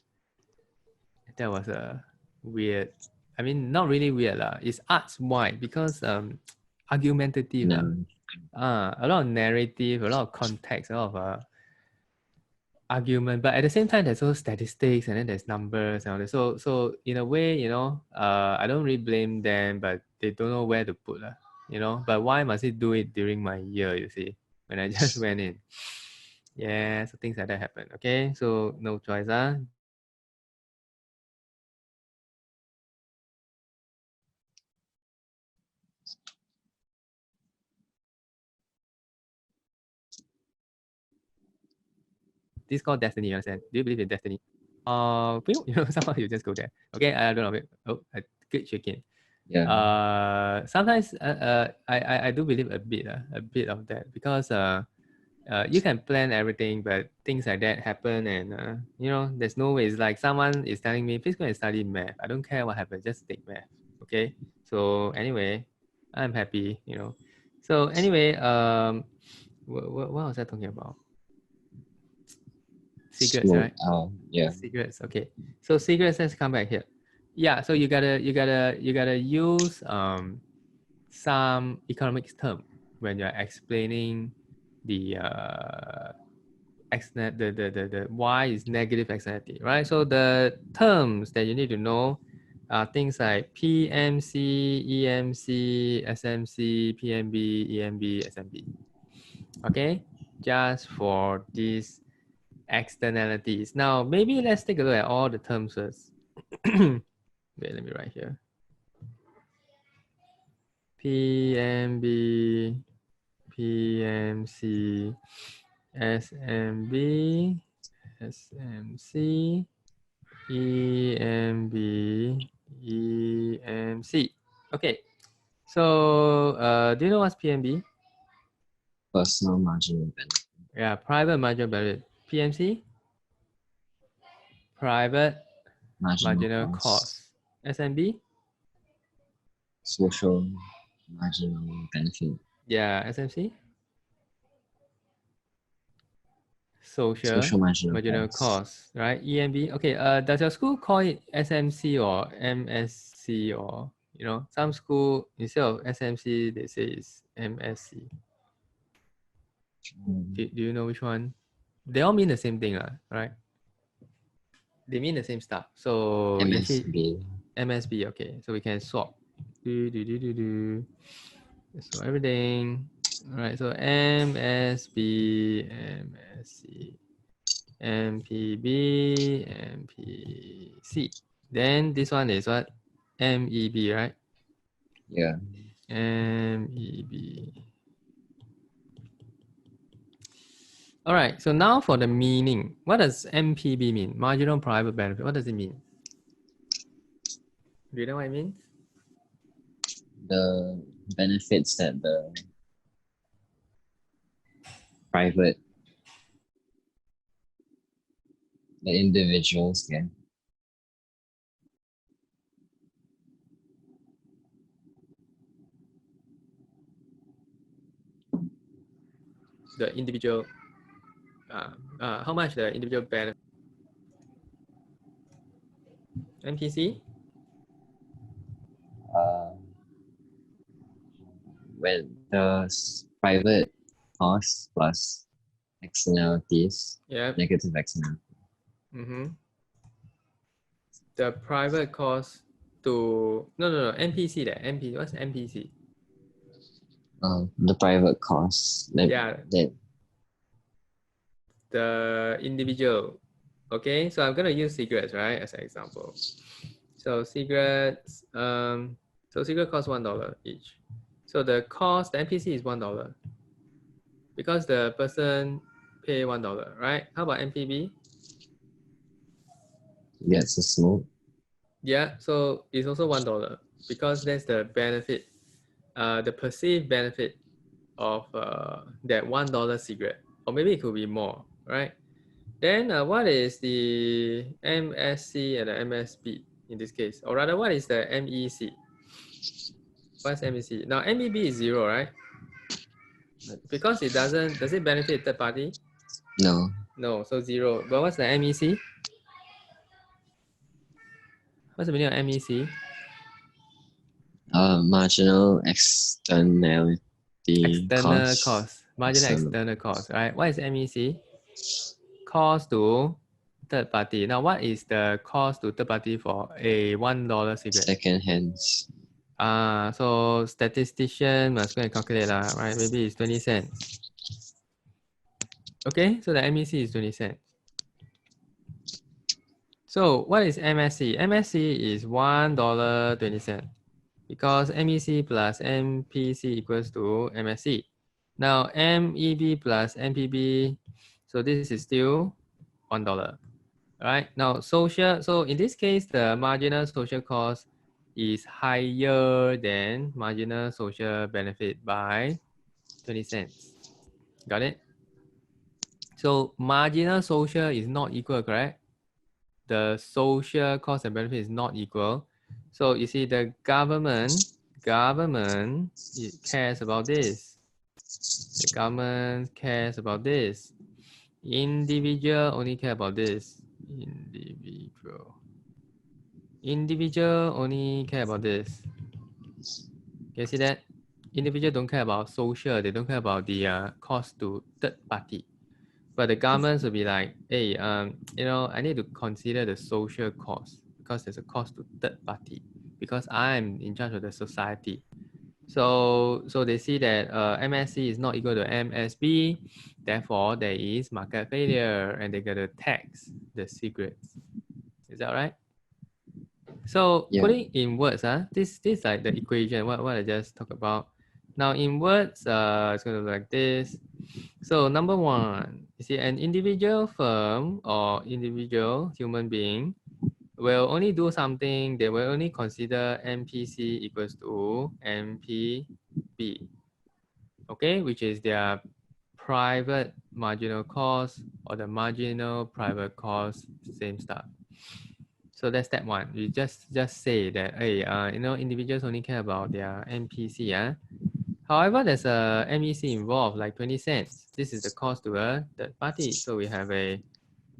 That was a weird. I mean, not really weird lah. It's arts wide because argumentative lah. No. A lot of narrative, a lot of context, a lot of argument, but at the same time there's also statistics and then there's numbers and all that. So in a way, I don't really blame them, but they don't know where to put But why must it do it during my year, you see, when I just went in? Yeah, so things like that happen. Okay, so no choice, This is called destiny, you understand? Do you believe in destiny? Somehow you just go there. Okay, I don't know. Oh, a good chicken. Yeah. Sometimes I do believe a bit of that because you can plan everything, but things like that happen, and there's no way. It's like someone is telling me, please go and study math. I don't care what happens, just take math. Okay. So anyway, I'm happy. So anyway, what was I talking about? Cigarettes, right? Yeah. Cigarettes. Okay. So cigarettes. Let's come back here. Yeah, so you gotta use some economics term when you're explaining the the why is negative externality, right? So the terms that you need to know are things like PMC, EMC, SMC, PMB, EMB, SMB. Okay, just for these externalities. Now, maybe let's take a look at all the terms first. Wait, let me write here. PMB, PMC, SMB, SMC, EMB, EMC. Okay, so do you know what's PMB? Personal marginal benefit. Yeah, private marginal benefit. PMC? Private marginal cost. SMB? Social marginal benefit. Yeah, SMC? Social marginal cost, right? EMB. Okay, does your school call it SMC or MSC, or some school instead of SMC they say it's MSC. Do you know which one? They all mean the same thing, right? They mean the same stuff. So MSB. MSB, okay. So we can swap. So everything. All right, so MSB, MSC, MPB, MPC. Then this one is what? MEB, right? Yeah. MEB. All right, so now for the meaning. What does MPB mean? Marginal private benefit. What does it mean? Do you know what it means? The benefits that the private, the individuals get. The individual, how much the individual benefit? MPC? When the private costs plus externalities, Yeah. negative externalities. The private cost to no MPC there. MPC. What's MPC? The private costs. That the individual. Okay, so I'm gonna use cigarettes, right, as an example. So cigarettes, so cigarette costs $1 each. So the cost, the MPC is $1 because the person pay $1, right? How about MPB? gets a smoke. Yeah, so it's also $1 because that's the benefit, the perceived benefit of that $1 cigarette, or maybe it could be more, right? Then what is the MSC and the MSB in this case? Or rather, what is the MEC? What's MEC? Now, MEB is 0, right? Because it does it benefit third party? No. No, so 0. But what's the MEC? What's the meaning of MEC? Marginal externality. External cost. Marginal external cost, right? What is MEC? Cost to third party. Now, what is the cost to third party for a $1 cigarette? Second hands. So statistician must go and calculate, right? Maybe it's 20 cents. Okay, so the MEC is 20 cents. So what is MSC? MSC is $1.20 because MEC plus MPC equals to MSC. Now MEB plus MPB, so this is still $1. Right? Now social, so in this case, the marginal social cost is higher than marginal social benefit by 20 cents. Got it? So marginal social is not equal, correct? The social cost and benefit is not equal. So you see the government it cares about this. The government cares about this. Individual only care about this. Individual. Individual only care about this. Can you see that? Individual don't care about social. They don't care about the cost to third party. But the governments will be like, hey, I need to consider the social cost because there's a cost to third party because I'm in charge of the society. So they see that MSC is not equal to MSB, therefore there is market failure, and they gotta tax the cigarettes. Is that right? So Yeah. putting in words, this is like the equation, what I just talked about. Now in words, it's gonna look like this. So number one, you see an individual firm or individual human being will only do something, they will only consider MPC equals to MPB, okay, which is their private marginal cost or the marginal private cost, same stuff. So that's step one. You just say that, hey, individuals only care about their MPC. However, there's a MEC involved, like 20 cents. This is the cost to a third party. So we have a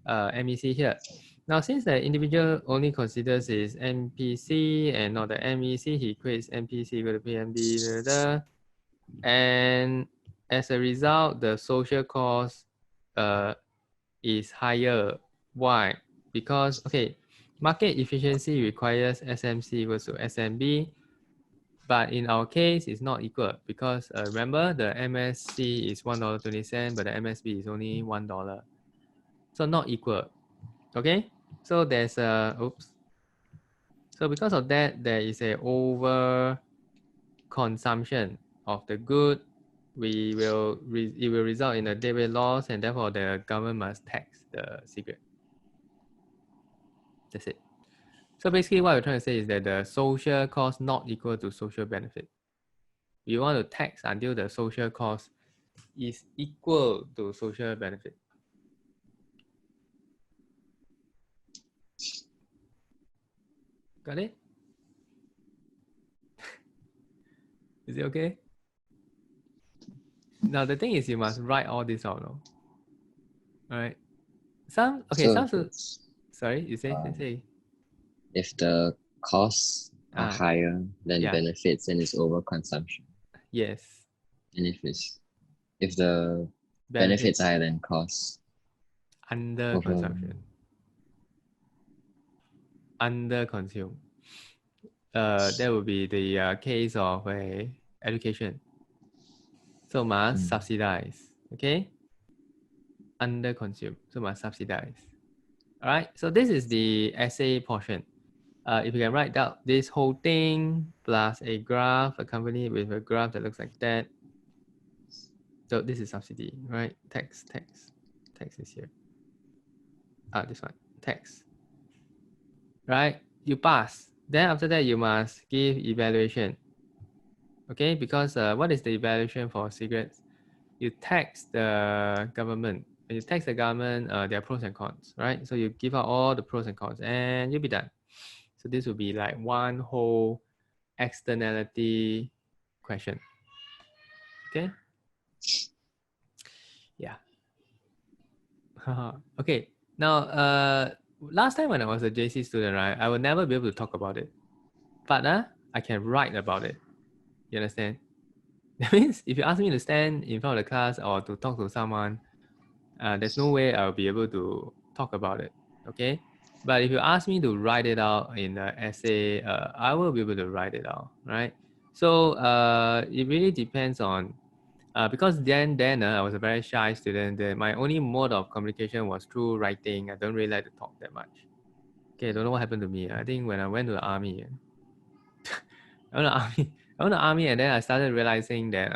MEC here. Now, since the individual only considers his MPC and not the MEC, he equates MPC equal to PMB, and as a result, the social cost is higher. Why? Because, okay, market efficiency requires SMC equals to SMB, but in our case, it's not equal because remember the MSC is $1.20, but the MSB is only $1. So not equal. Okay, so there's a oops. So because of that, there is a over consumption of the good. It will result in a deadweight loss, and therefore the government must tax the cigarette. That's it. So basically, what we're trying to say is that the social cost not equal to social benefit. We want to tax until the social cost is equal to social benefit. Got it? Is it okay? Now the thing is, you must write all this out, no? All right. Some So sorry, you say. if the costs are higher than yeah. benefits, then it's overconsumption. Yes. And if the benefits are higher than costs, under consumption. Under consume. That would be the case of a education. So must subsidize. Okay. Under consume. So must subsidize. All right. So this is the essay portion. If you can write down this whole thing plus a graph accompanied with a graph that looks like that. So this is subsidy, right? Tax is here. This one, tax. Right? You pass. Then after that, you must give evaluation. Okay, because what is the evaluation for cigarettes? You tax the government. When you tax the government, there are pros and cons, right? So you give out all the pros and cons and you'll be done. So this will be like one whole externality question. Okay? Yeah. Okay. Now, last time when I was a JC student, right, I would never be able to talk about it. But I can write about it. You understand? That means if you ask me to stand in front of the class or to talk to someone, there's no way I'll be able to talk about it. Okay? But if you ask me to write it out in the essay, I will be able to write it out, right? So it really depends on, because then I was a very shy student. My only mode of communication was through writing. I don't really like to talk that much. Okay, I don't know what happened to me. I think when I went to the army, I went to army, and then I started realizing that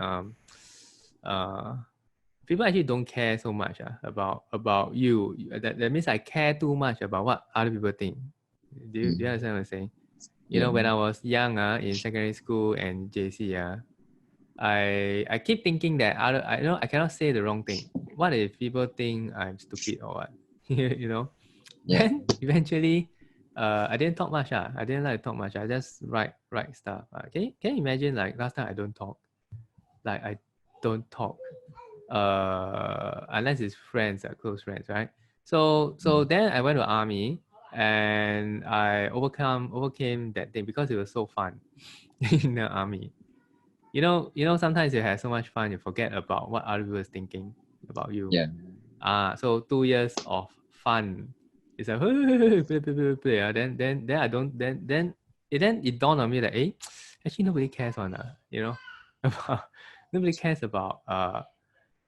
people actually don't care so much about you. That means I care too much about what other people think. Do you understand what I'm saying? You know, when I was young, in secondary school and JC, I keep thinking that I cannot say the wrong thing. What if people think I'm stupid or what? You know? Yeah. Then eventually, I didn't talk much. I didn't like to talk much. I just write stuff. Can you imagine, like last time I don't talk? Like I don't talk unless it's friends, close friends, right? So then I went to army, and I overcame that thing because it was so fun in the army. You know, sometimes you have so much fun, you forget about what other people is thinking about you. Yeah. So 2 years of fun. It's like play, play, play, play. Then I don't then it dawned on me that actually nobody cares on about nobody cares about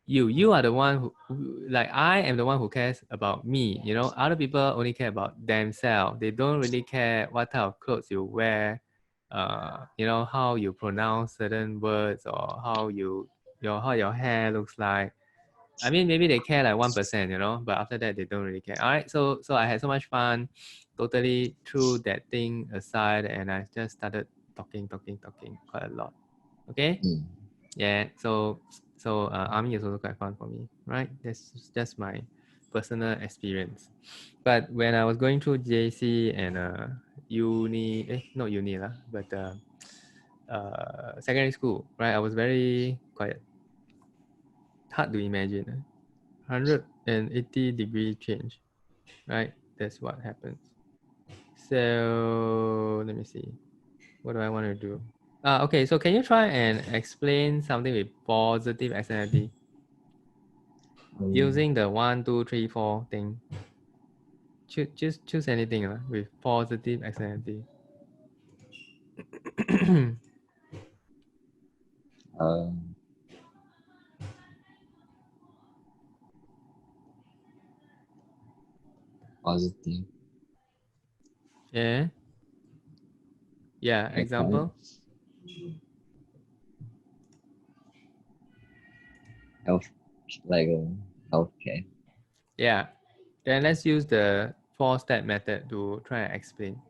you are the one who like I am the one who cares about me. Other people only care about themselves. They don't really care what type of clothes you wear, how you pronounce certain words, or how your hair looks like. I mean, maybe they care like 1%, but after that they don't really care. All right, so I had so much fun, totally threw that thing aside, and I just started talking quite a lot. Okay. Yeah, so army is also quite fun for me, right? That's just my personal experience. But when I was going through JC and not uni lah, but secondary school, right? I was very quiet. Hard to imagine. 180-degree change, right? That's what happens. So let me see. What do I want to do? Okay, so can you try and explain something with positive externality? Using the 1, 2, 3, 4 thing. Choose anything with positive externality. Positive. Yeah. Yeah. Example. Health, like healthcare. Yeah. Then let's use the 4-step method to try and explain.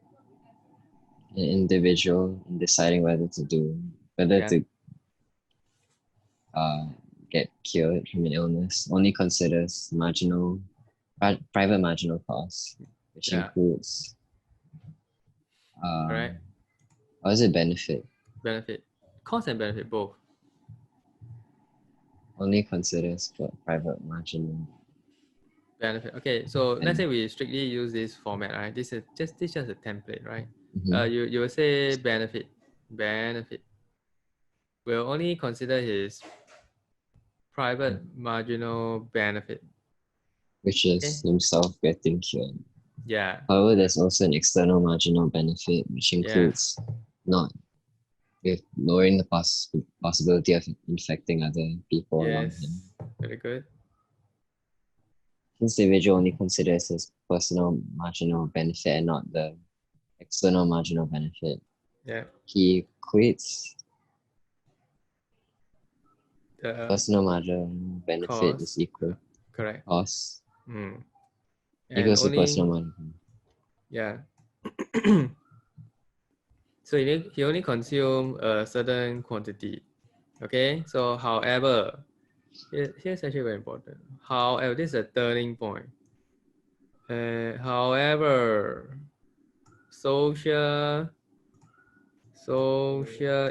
An individual in deciding whether Yeah. to get cured from an illness only considers private marginal costs, which Yeah. includes Correct. how does it benefit? Benefit. Cost and benefit both. Only considers private marginal Benefit. Okay, so let's and say we strictly use this format, right? This is just a template, right? mhm, You will say benefit. Benefit. We'll only consider his private marginal benefit. which Okay. is himself getting cured. Yeah. However, there's also an external marginal benefit, which Yeah. includes not with lowering the possibility of infecting other people around Yes. him. Very good. This individual only considers his personal marginal benefit and not the external marginal benefit. Yeah. He equates The personal marginal benefit is cost. equal Correct. cost And equals to only personal marginal. yeah. So he only consume a certain quantity. Okay. So however, here's actually very important. However, this is a turning point. However, social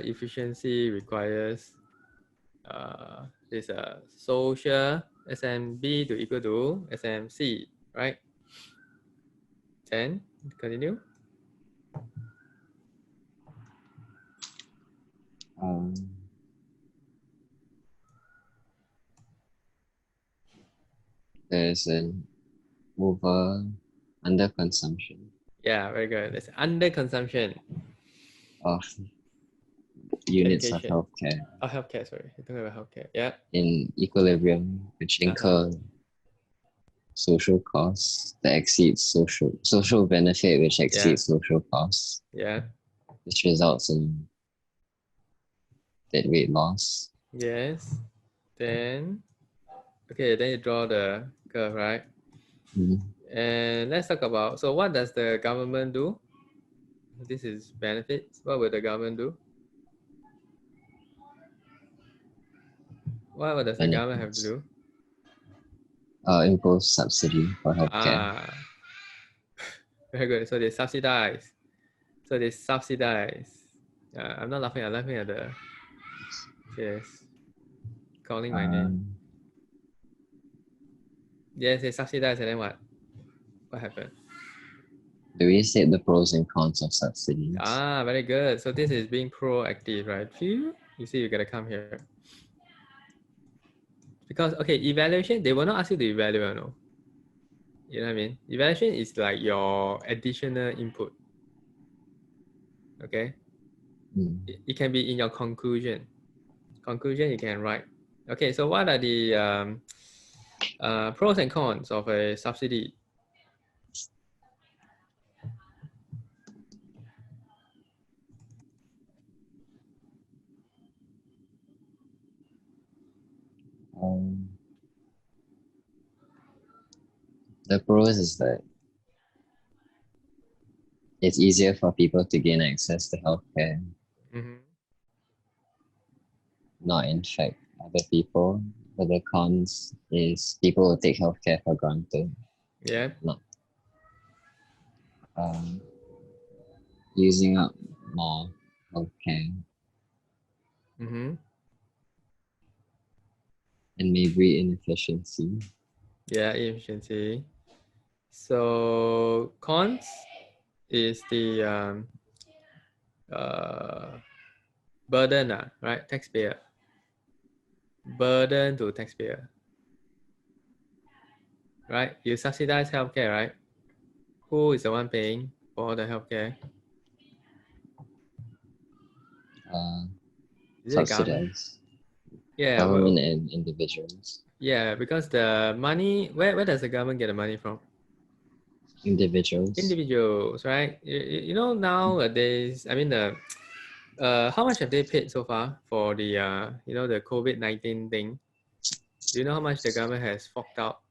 efficiency requires this social SMB to equal to SMC, right? Then continue. There's an under consumption Yeah, very good. That's under consumption. of units of Education. healthcare Oh, healthcare. Sorry, you're talking about healthcare. Yeah. in equilibrium, which incur social costs that exceed social benefit, which Yeah. exceeds social costs. Yeah. This results in dead weight loss. Yes. Then okay. Then you draw the curve, right? And let's talk about. So, what does the government do? This is benefits. What will the government do? What does the government have to do? Impose subsidy for healthcare. Very good. So they subsidize. I'm not laughing. I'm laughing at the yes, calling my name. Yes, they subsidize, and then what? What happened? Do we state the pros and cons of subsidies? Ah, very good. So this is being proactive, right? Phew. You see, you gotta come here. Because, okay, evaluation, they will not ask you to evaluate, no? You know what I mean? Evaluation is like your additional input, okay? Mm. It can be in your conclusion. Conclusion you can write. Okay, so what are the pros and cons of a subsidy? Um, the pros is that it's easier for people to gain access to healthcare, Mm-hmm. not infect other people. But the cons is people will take healthcare for granted, Yeah. not um, using up more healthcare, Mm-hmm. and may breed inefficiency. Yeah, efficiency. So cons is the burden, right? Taxpayer. Burden to taxpayer. Right? You subsidize healthcare, right? Who is the one paying for the healthcare? Uh, Is it the government? Subsidize Yeah, government well, and individuals. yeah, because the money, where does the government get the money from? Individuals. Individuals, right? You know, nowadays, I mean, how much have they paid so far for the, the COVID-19 thing? Do you know how much the government has forked out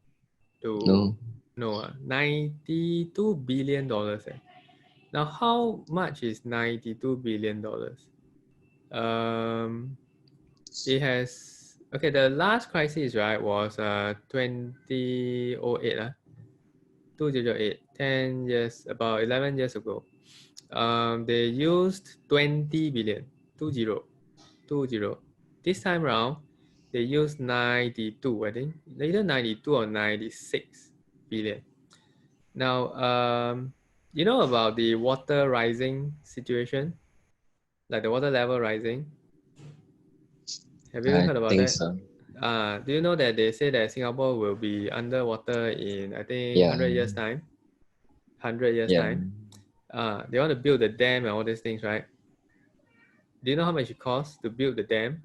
to, No. no, $92 billion. Now, how much is $92 billion? Um, it has, okay, the last crisis, right, was 2008, 2008, 10 years, about 11 years ago. They used 20 billion, 20, 20. This time round, they used 92, I think, either 92 or 96 billion. Now, you know about the water rising situation, like the water level rising? Have you I heard about think that? so. Do you know that they say that Singapore will be underwater in, I think, Yeah. 100 years time? 100 years Yeah. time. They want to build the dam and all these things, right? Do you know how much it costs to build the dam?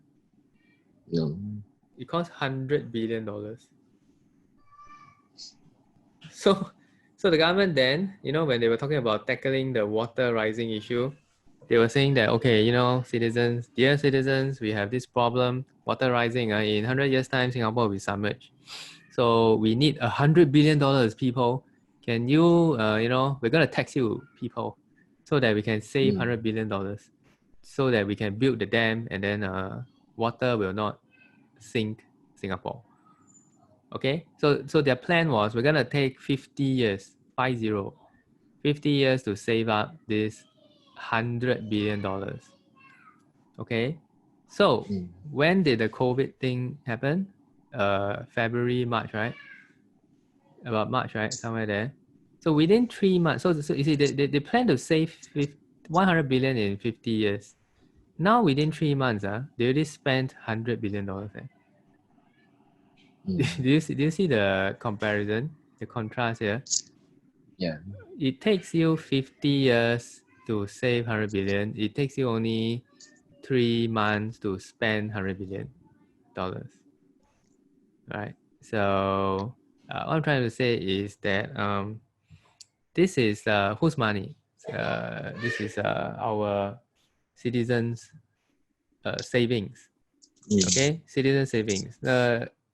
No. It costs $100 billion. So, so the government then, when they were talking about tackling the water rising issue, they were saying that, okay, citizens, dear citizens, we have this problem, water rising. In 100 years time, Singapore will be submerged. So we need $100 billion, people. Can you, we're gonna tax you, people, so that we can save $100 billion, so that we can build the dam, and then water will not sink Singapore. Okay, so their plan was we're gonna take 50 years, 50, 50 years to save up this $100 billion. Okay, so Mm. when did the COVID thing happen? February, March, right? About March, right? Somewhere there. So within 3 months, so you see, they plan to save 100 billion in 50 years. Now within 3 months, they already spent $100 billion. Mm. Do you see the comparison, the contrast here? Yeah. It takes you 50 years to save 100 billion. It takes you only 3 months to spend $100 billion, right? So what I'm trying to say is that this is whose money? This is our citizens' savings. Mm. Okay, citizen savings.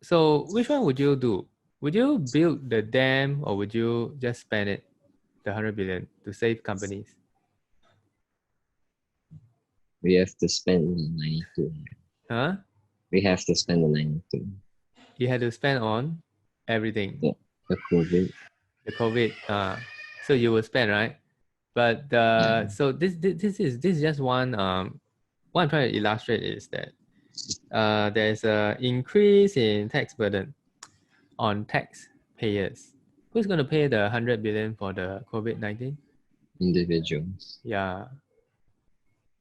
So which one would you do? Would you build the dam, or would you just spend it, the 100 billion, to save companies? We have to spend the 92. Huh? We have to spend the 92. You had to spend on everything, Yeah. The COVID. the COVID. So you will spend, right? But Yeah. so this is just one. What I'm trying to illustrate is that there's a increase in tax burden on taxpayers. Who's going to pay the 100 billion for the COVID-19? individuals. Yeah.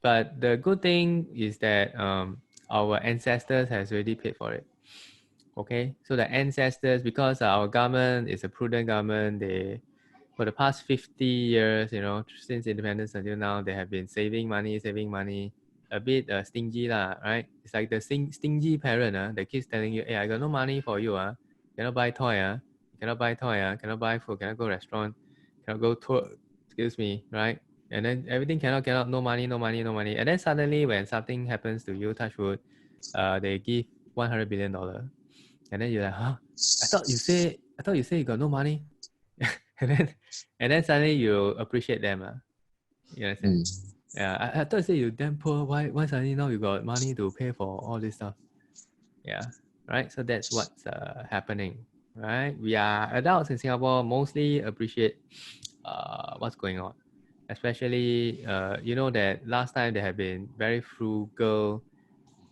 But the good thing is that our ancestors has already paid for it. Okay, so the ancestors, because our government is a prudent government, they for the past 50 years, since independence until now, they have been saving money, a bit stingy lah, right? It's like the stingy parent that keeps telling you, hey, I got no money for you, cannot buy toy, cannot buy food, cannot go restaurant, cannot go tour, excuse me, right? And then everything cannot, no money, no money, no money. And then suddenly when something happens to you, touch wood, they give $100 billion. And then you're like, huh? I thought you say you got no money. and then suddenly you appreciate them. You understand? Yeah, I thought you said you damn poor. Why suddenly now you got money to pay for all this stuff? Yeah, right. So that's what's happening, right? We are adults in Singapore mostly appreciate what's going on, especially you know that last time they have been very frugal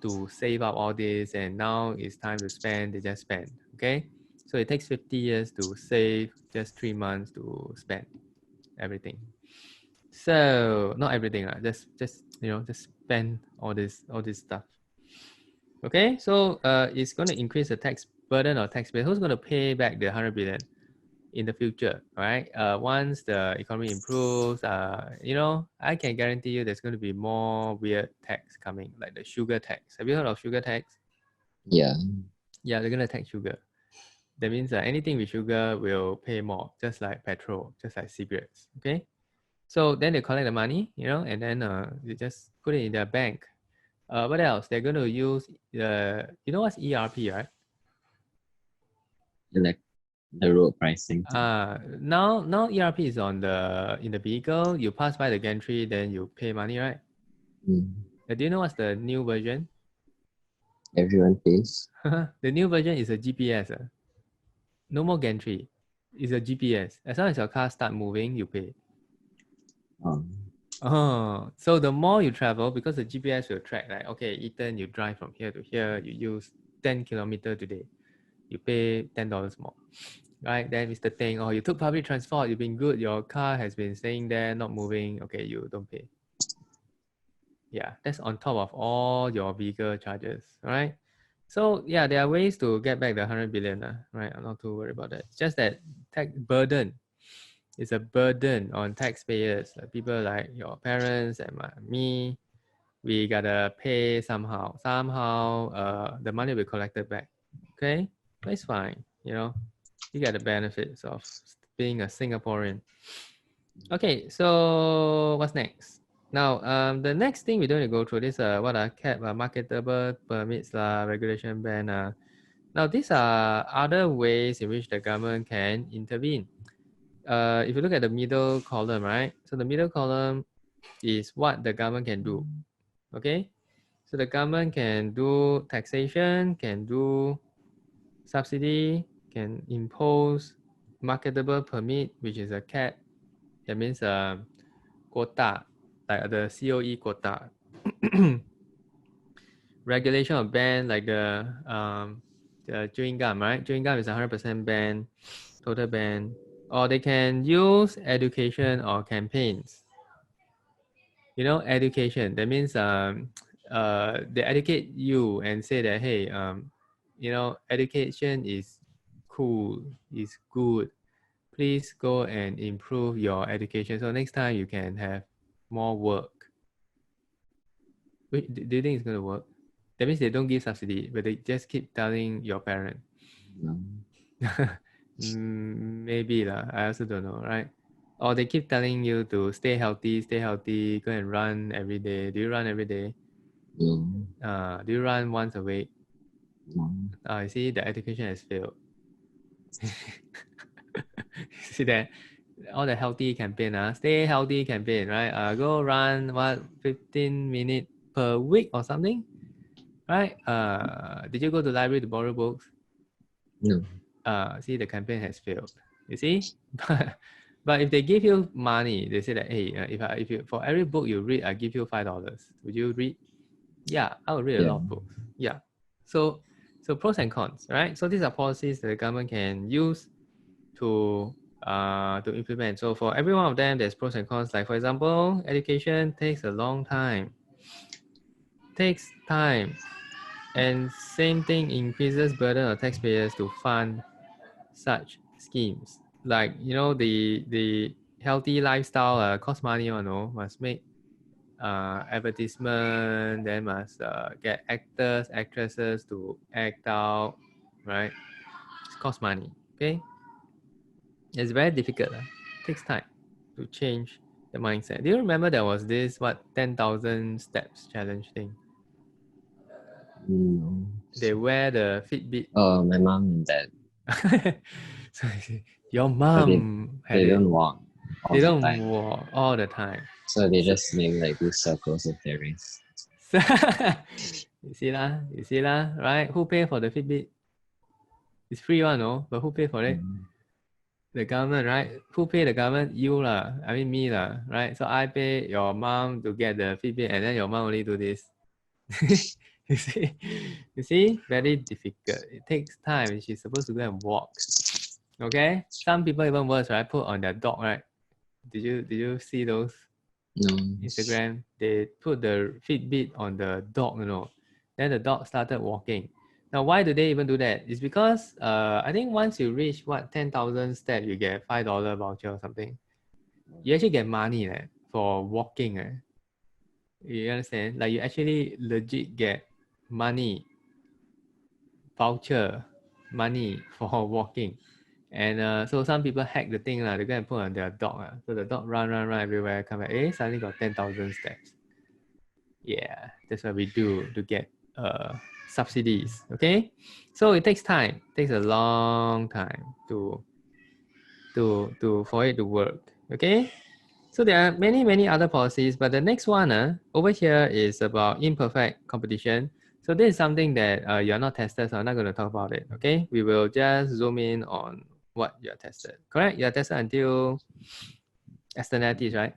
to save up all this, and now it's time to spend. They just spend. Okay, so it takes 50 years to save, just 3 months to spend everything. So not everything, just just spend all this stuff. Okay, so it's going to increase the tax burden or tax bill. Who's going to pay back the 100 billion in the future, right? Once the economy improves, I can guarantee you there's going to be more weird tax coming, like the sugar tax. Have you heard of sugar tax? Yeah. Yeah, they're going to tax sugar. That means anything with sugar will pay more, just like petrol, just like cigarettes. Okay, so then they collect the money, and then they just put it in their bank. What else? They're going to use you know what's ERP, right? Like the road pricing. Now ERP is in the vehicle. You pass by the gantry, then you pay money, right? Do you know what's the new version? Everyone pays. The new version is a GPS. No more gantry. It's a GPS. As long as your car start moving, you pay. Oh, so the more you travel, because the GPS will track, like, okay, Ethan, you drive from here to here, you use 10 kilometers today, you pay $10 more, right? Then Mr. Teng, you took public transport, you've been good, your car has been staying there, not moving, okay, you don't pay. Yeah, that's on top of all your vehicle charges, right? So yeah, there are ways to get back the 100 billion, right? I'm not too worried about that. It's just that tax burden is a burden on taxpayers, like people like your parents and me. We gotta pay somehow. Somehow, the money will be collected back. Okay, but it's fine. You get the benefits of being a Singaporean. Okay, so what's next? Now, the next thing we don't need to go through this what are cap marketable permits regulation ban. Now these are other ways in which the government can intervene. If you look at the middle column, right? So the middle column is what the government can do. Okay, so the government can do taxation, can do subsidy, can impose marketable permit, which is a cap. That means quota, like the COE quota. Regulation of ban, like the chewing gum, right? Chewing gum is 100% ban, total ban. Or they can use education or campaigns. Education, that means they educate you and say that, hey, education is cool, is good. Please go and improve your education. So next time you can have more work. Wait, do you think it's going to work? That means they don't give subsidy, but they just keep telling your parent. No. Maybe lah. I also don't know, right? Or they keep telling you to stay healthy, go and run every day. Do you run every day? No. Do you run once a week? No. You see, the education has failed. See that? All the healthy campaign, stay healthy campaign, right? Go run 15 minutes per week or something, right? Did you go to the library to borrow books? No. See, the campaign has failed. You see, but if they give you money, they say that, hey, if you for every book you read, I give you $5. Would you read? Yeah, I would read a lot of books. Yeah, so pros and cons, right? So these are policies that the government can use to to implement. So for every one of them, there's pros and cons. Like for example, education takes a long time. Takes time. And same thing increases burden on taxpayers to fund such schemes. Like, you know, the healthy lifestyle cost money, you know, must make advertisement, then must get actors, actresses to act out, right? It costs money, okay? It's very difficult. It takes time to change the mindset. Do you remember there was this, 10,000 steps challenge thing? No. They wear the Fitbit. Oh, my mom and dad. So your But mom had they it. don't walk all They the don't time. walk all the time. So they So, just maybe like do circles of their race. you see lah, right? Who pay for the Fitbit? It's free one, no? But who pay for it? The government, right? Who pay the government? You lah. I mean me lah, right? So I pay your mom to get the Fitbit, and then your mom only do this. you see, very difficult. It takes time. She's supposed to go and walk. Okay, some people even worse, right? Put on their dog, right? Did you see those? No. Instagram? They put the Fitbit on the dog, you know. Then the dog started walking. Now, why do they even do that? It's because I think once you reach 10,000 steps, you get $5 voucher or something. You actually get money for walking. You understand? Like you actually legit get money, voucher, money for walking. And so some people hack the thing, they go and put on their dog. So the dog run everywhere, come back, suddenly got 10,000 steps. Yeah, that's what we do to get subsidies. Okay, so it takes time. It takes a long time to for it to work. Okay, so there are many other policies, but the next one over here is about imperfect competition. So this is something that you're not tested, so I'm not going to talk about it. Okay, we will just zoom in on what you're tested. Correct? You're tested until externalities, right?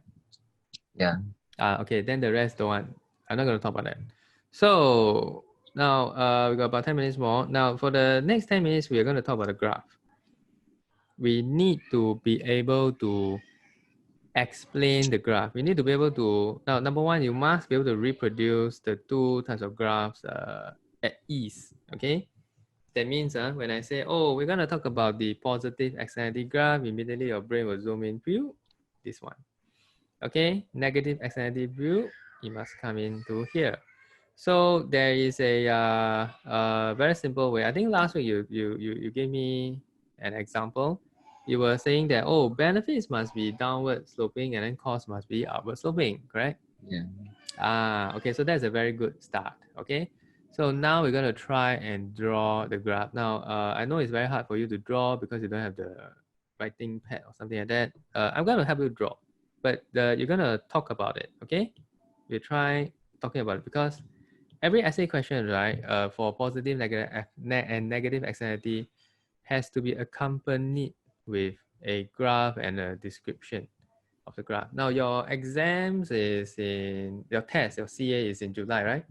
Yeah. Okay, then the rest don't want. I'm not going to talk about that. So now we got about 10 minutes more. Now for the next 10 minutes, we are going to talk about the graph. We need to be able to explain the graph. We need to be able to, now number one, you must be able to reproduce the two types of graphs at ease, okay? That means when I say, oh, we're going to talk about the positive externality graph, immediately your brain will zoom in, view, this one. Okay, negative externality view, it must come into here. So there is a very simple way. I think last week you gave me an example. You were saying that, oh, benefits must be downward sloping and then cost must be upward sloping, correct? Yeah. Okay, so that's a very good start. Okay, so now we're going to try and draw the graph. Now, I know it's very hard for you to draw because you don't have the writing pad or something like that. I'm going to help you draw, but you're going to talk about it. Okay, we try talking about it because every essay question, right, for positive, negative, and negative externality has to be accompanied with a graph and a description of the graph. Now your exams is in, your test, your CA is in July, right?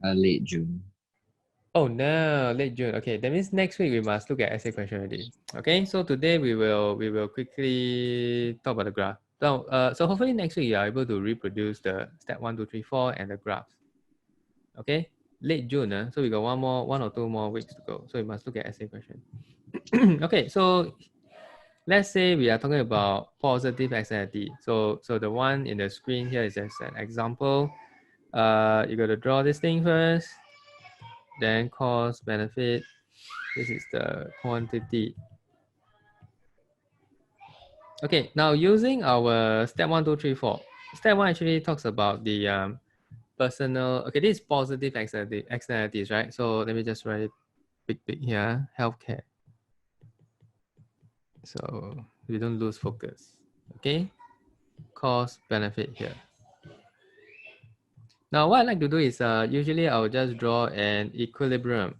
Late June. Oh no, late June. Okay, that means next week we must look at essay question already. Okay, so today we will quickly talk about the graph. So hopefully next week you are able to reproduce the step 1, 2, 3, 4 and the graphs. Okay, late June, so we got one or two more weeks to go. So we must look at essay question. Okay, so let's say we are talking about positive externality. So the one in the screen here is just an example. You got to draw this thing first, then cost, benefit. This is the quantity. Okay, now using our step 1, 2, 3, 4. Step 1 actually talks about the personal, okay, this is positive externalities, right? So let me just write it big here, healthcare. So we don't lose focus, okay? Cost, benefit here. Now what I like to do is usually I'll just draw an equilibrium.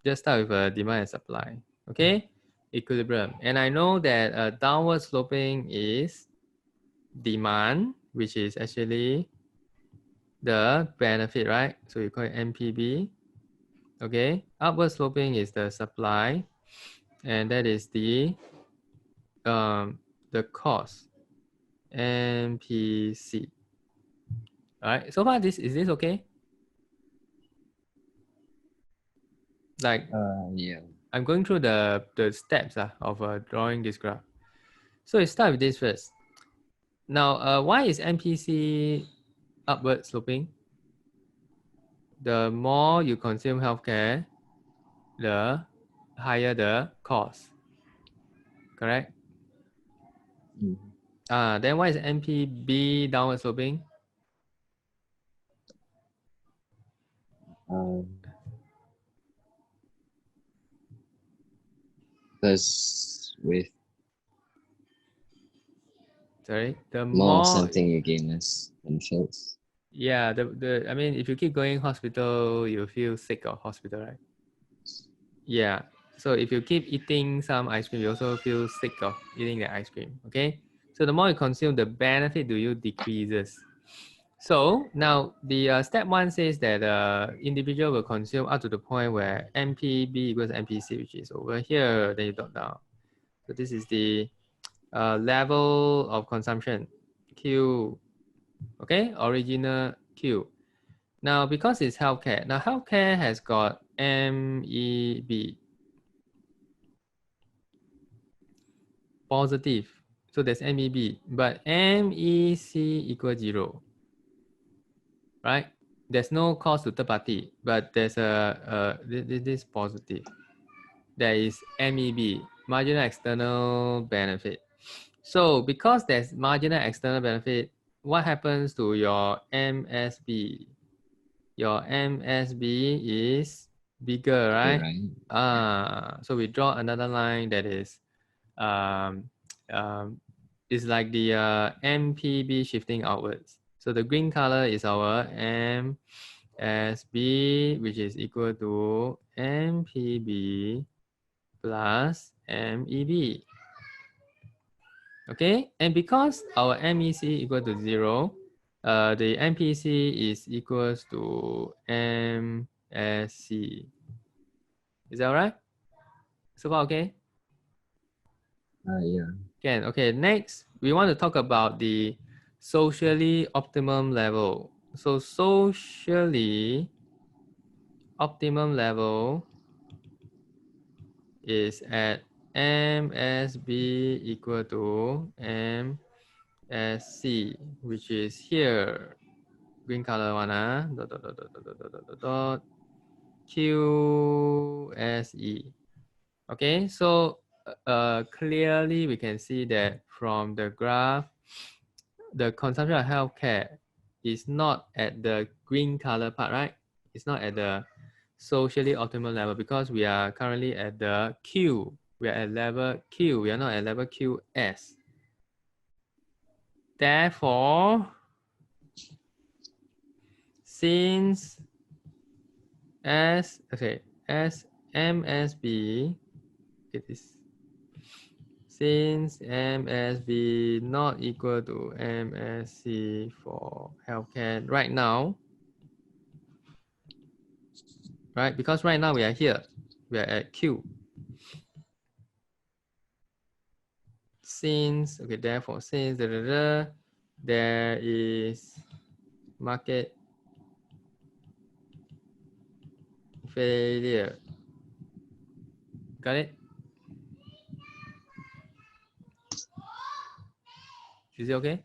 Just start with a demand and supply, okay? Equilibrium. And I know that downward sloping is demand, which is actually the benefit, right? So you call it NPB, okay? Upward sloping is the supply, and that is the the cost MPC. All right. So far, is this okay? Like, Yeah. I'm going through the steps of drawing this graph. So it start with this first. Now, why is MPC upward sloping? The more you consume healthcare, the higher the cost. Correct? Then why is MPB downward sloping? Because with The more more something you gain less benefits. yeah, I mean, if you keep going hospital, you feel sick of hospital, right? Yeah. So if you keep eating some ice cream, you also feel sick of eating the ice cream. Okay. So the more you consume, the benefit to you decreases. So now the step one says that individual will consume up to the point where MPB equals MPC, which is over here. Then you dot down. So this is the level of consumption, Q. Okay, original Q. Now because it's healthcare, now healthcare has got MEB, positive. So there's MEB, but MEC equals 0, right? There's no cost to third party, but there's this positive. There is MEB, marginal external benefit. So because there's marginal external benefit, what happens to your MSB? Your MSB is bigger, right? So we draw another line that is is like the MPB shifting outwards. So the green color is our MSB, which is equal to MPB plus MEB. Okay, and because our MEC equal to 0, the MPC is equals to MSC. Is that right? So far, okay? Yeah. Can. Okay, next, we want to talk about the socially optimum level. So socially optimum level is at MSB equal to MSC, which is here. Green color one, QSE. Okay, so clearly we can see that from the graph, the consumption of healthcare is not at the green color part, right? It's not at the socially optimal level because we are currently at the Q. We are at level Q. We are not at level QS. Therefore, since MSB, it is since MSB not equal to MSC for healthcare right now, right? Because right now we are here, we are at Q. Since, okay, therefore, since there is market failure. Got it? Is it okay?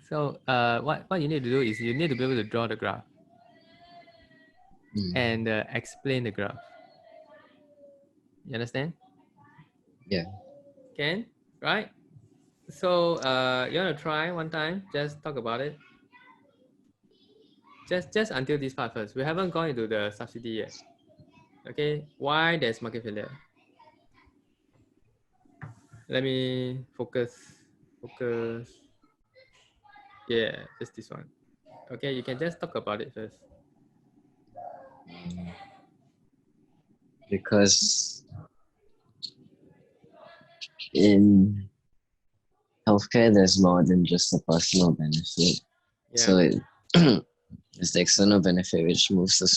So what you need to do is you need to be able to draw the graph and explain the graph. You understand? Yeah. Can? Right? So you want to try one time? Just talk about it. Just until this part first. We haven't gone into the subsidy yet. Okay, why there's market failure? Let me focus. Yeah, just this one. Okay, you can just talk about it first. Because in healthcare, there's more than just a personal benefit. Yeah. So it's the external benefit which moves the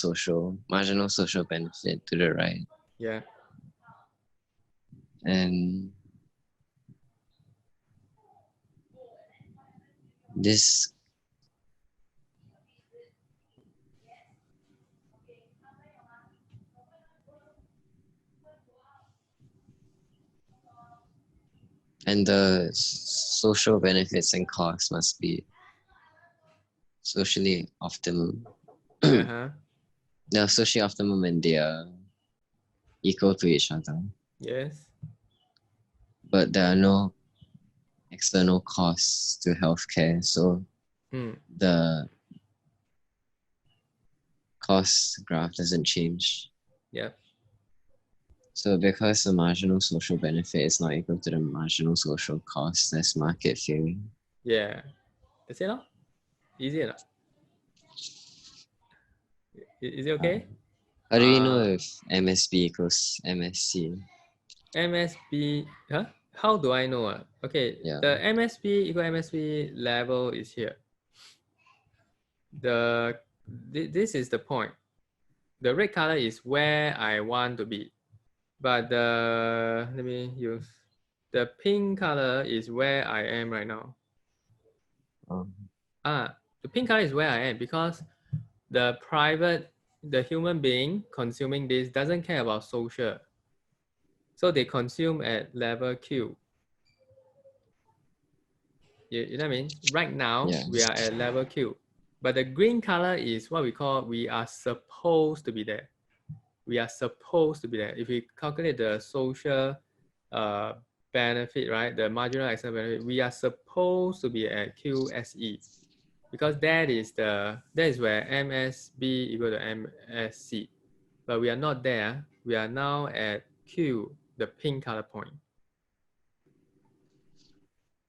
marginal social benefit to the right. Yeah. And this and the social benefits and costs must be socially optimum. Uh-huh. They're socially optimum and they are equal to each other. Yes. But there are no external costs to healthcare, so the cost graph doesn't change. Yep. So because the marginal social benefit is not equal to the marginal social cost, that's market theory. Yeah. That's it, no? Easy enough. Is it okay? How do we know if MSB equals MSC? MSB, huh? How do I know? Okay, Yeah. the MSB equal MSB level is here. This is the point. The red color is where I want to be, but let me use the pink color is where I am right now. The pink color is where I am because the human being consuming this doesn't care about social. So they consume at level Q. You know what I mean? Right now, we are at level Q. But the green color is what we call we are supposed to be there. We are supposed to be there. If we calculate the social benefit, right? The marginal external benefit, we are supposed to be at QSE. Because that is where MSB equal to MSC. But we are not there. We are now at Q, the pink color point.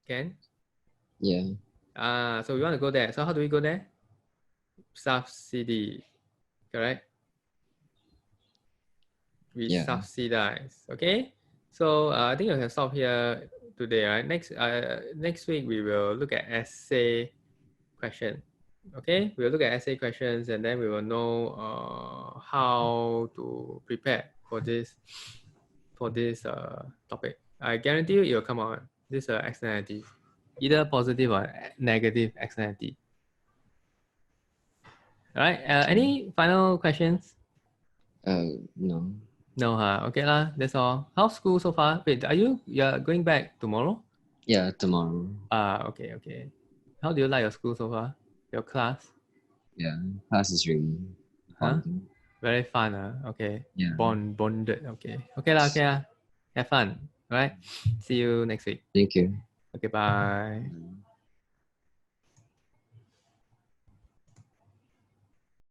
Can? Yeah. So we want to go there. So how do we go there? Subsidy, correct? We subsidize, okay? So I think I can stop here today, right? Next week we will look at essay question. Okay, we'll look at essay questions and then we will know how to prepare for this topic. I guarantee you it will come out. This externality, either positive or negative externality. All right. Any final questions? No. No, huh? Okay lah. That's all. How's school so far? Wait, you're going back tomorrow? Yeah, tomorrow. Okay, okay. How do you like your school so far? Your class? Yeah, class is really fun. Very fun, okay. Yeah. Bonded, okay. Okay lah, okay lah. Have fun. All right. See you next week. Thank you. Okay, bye.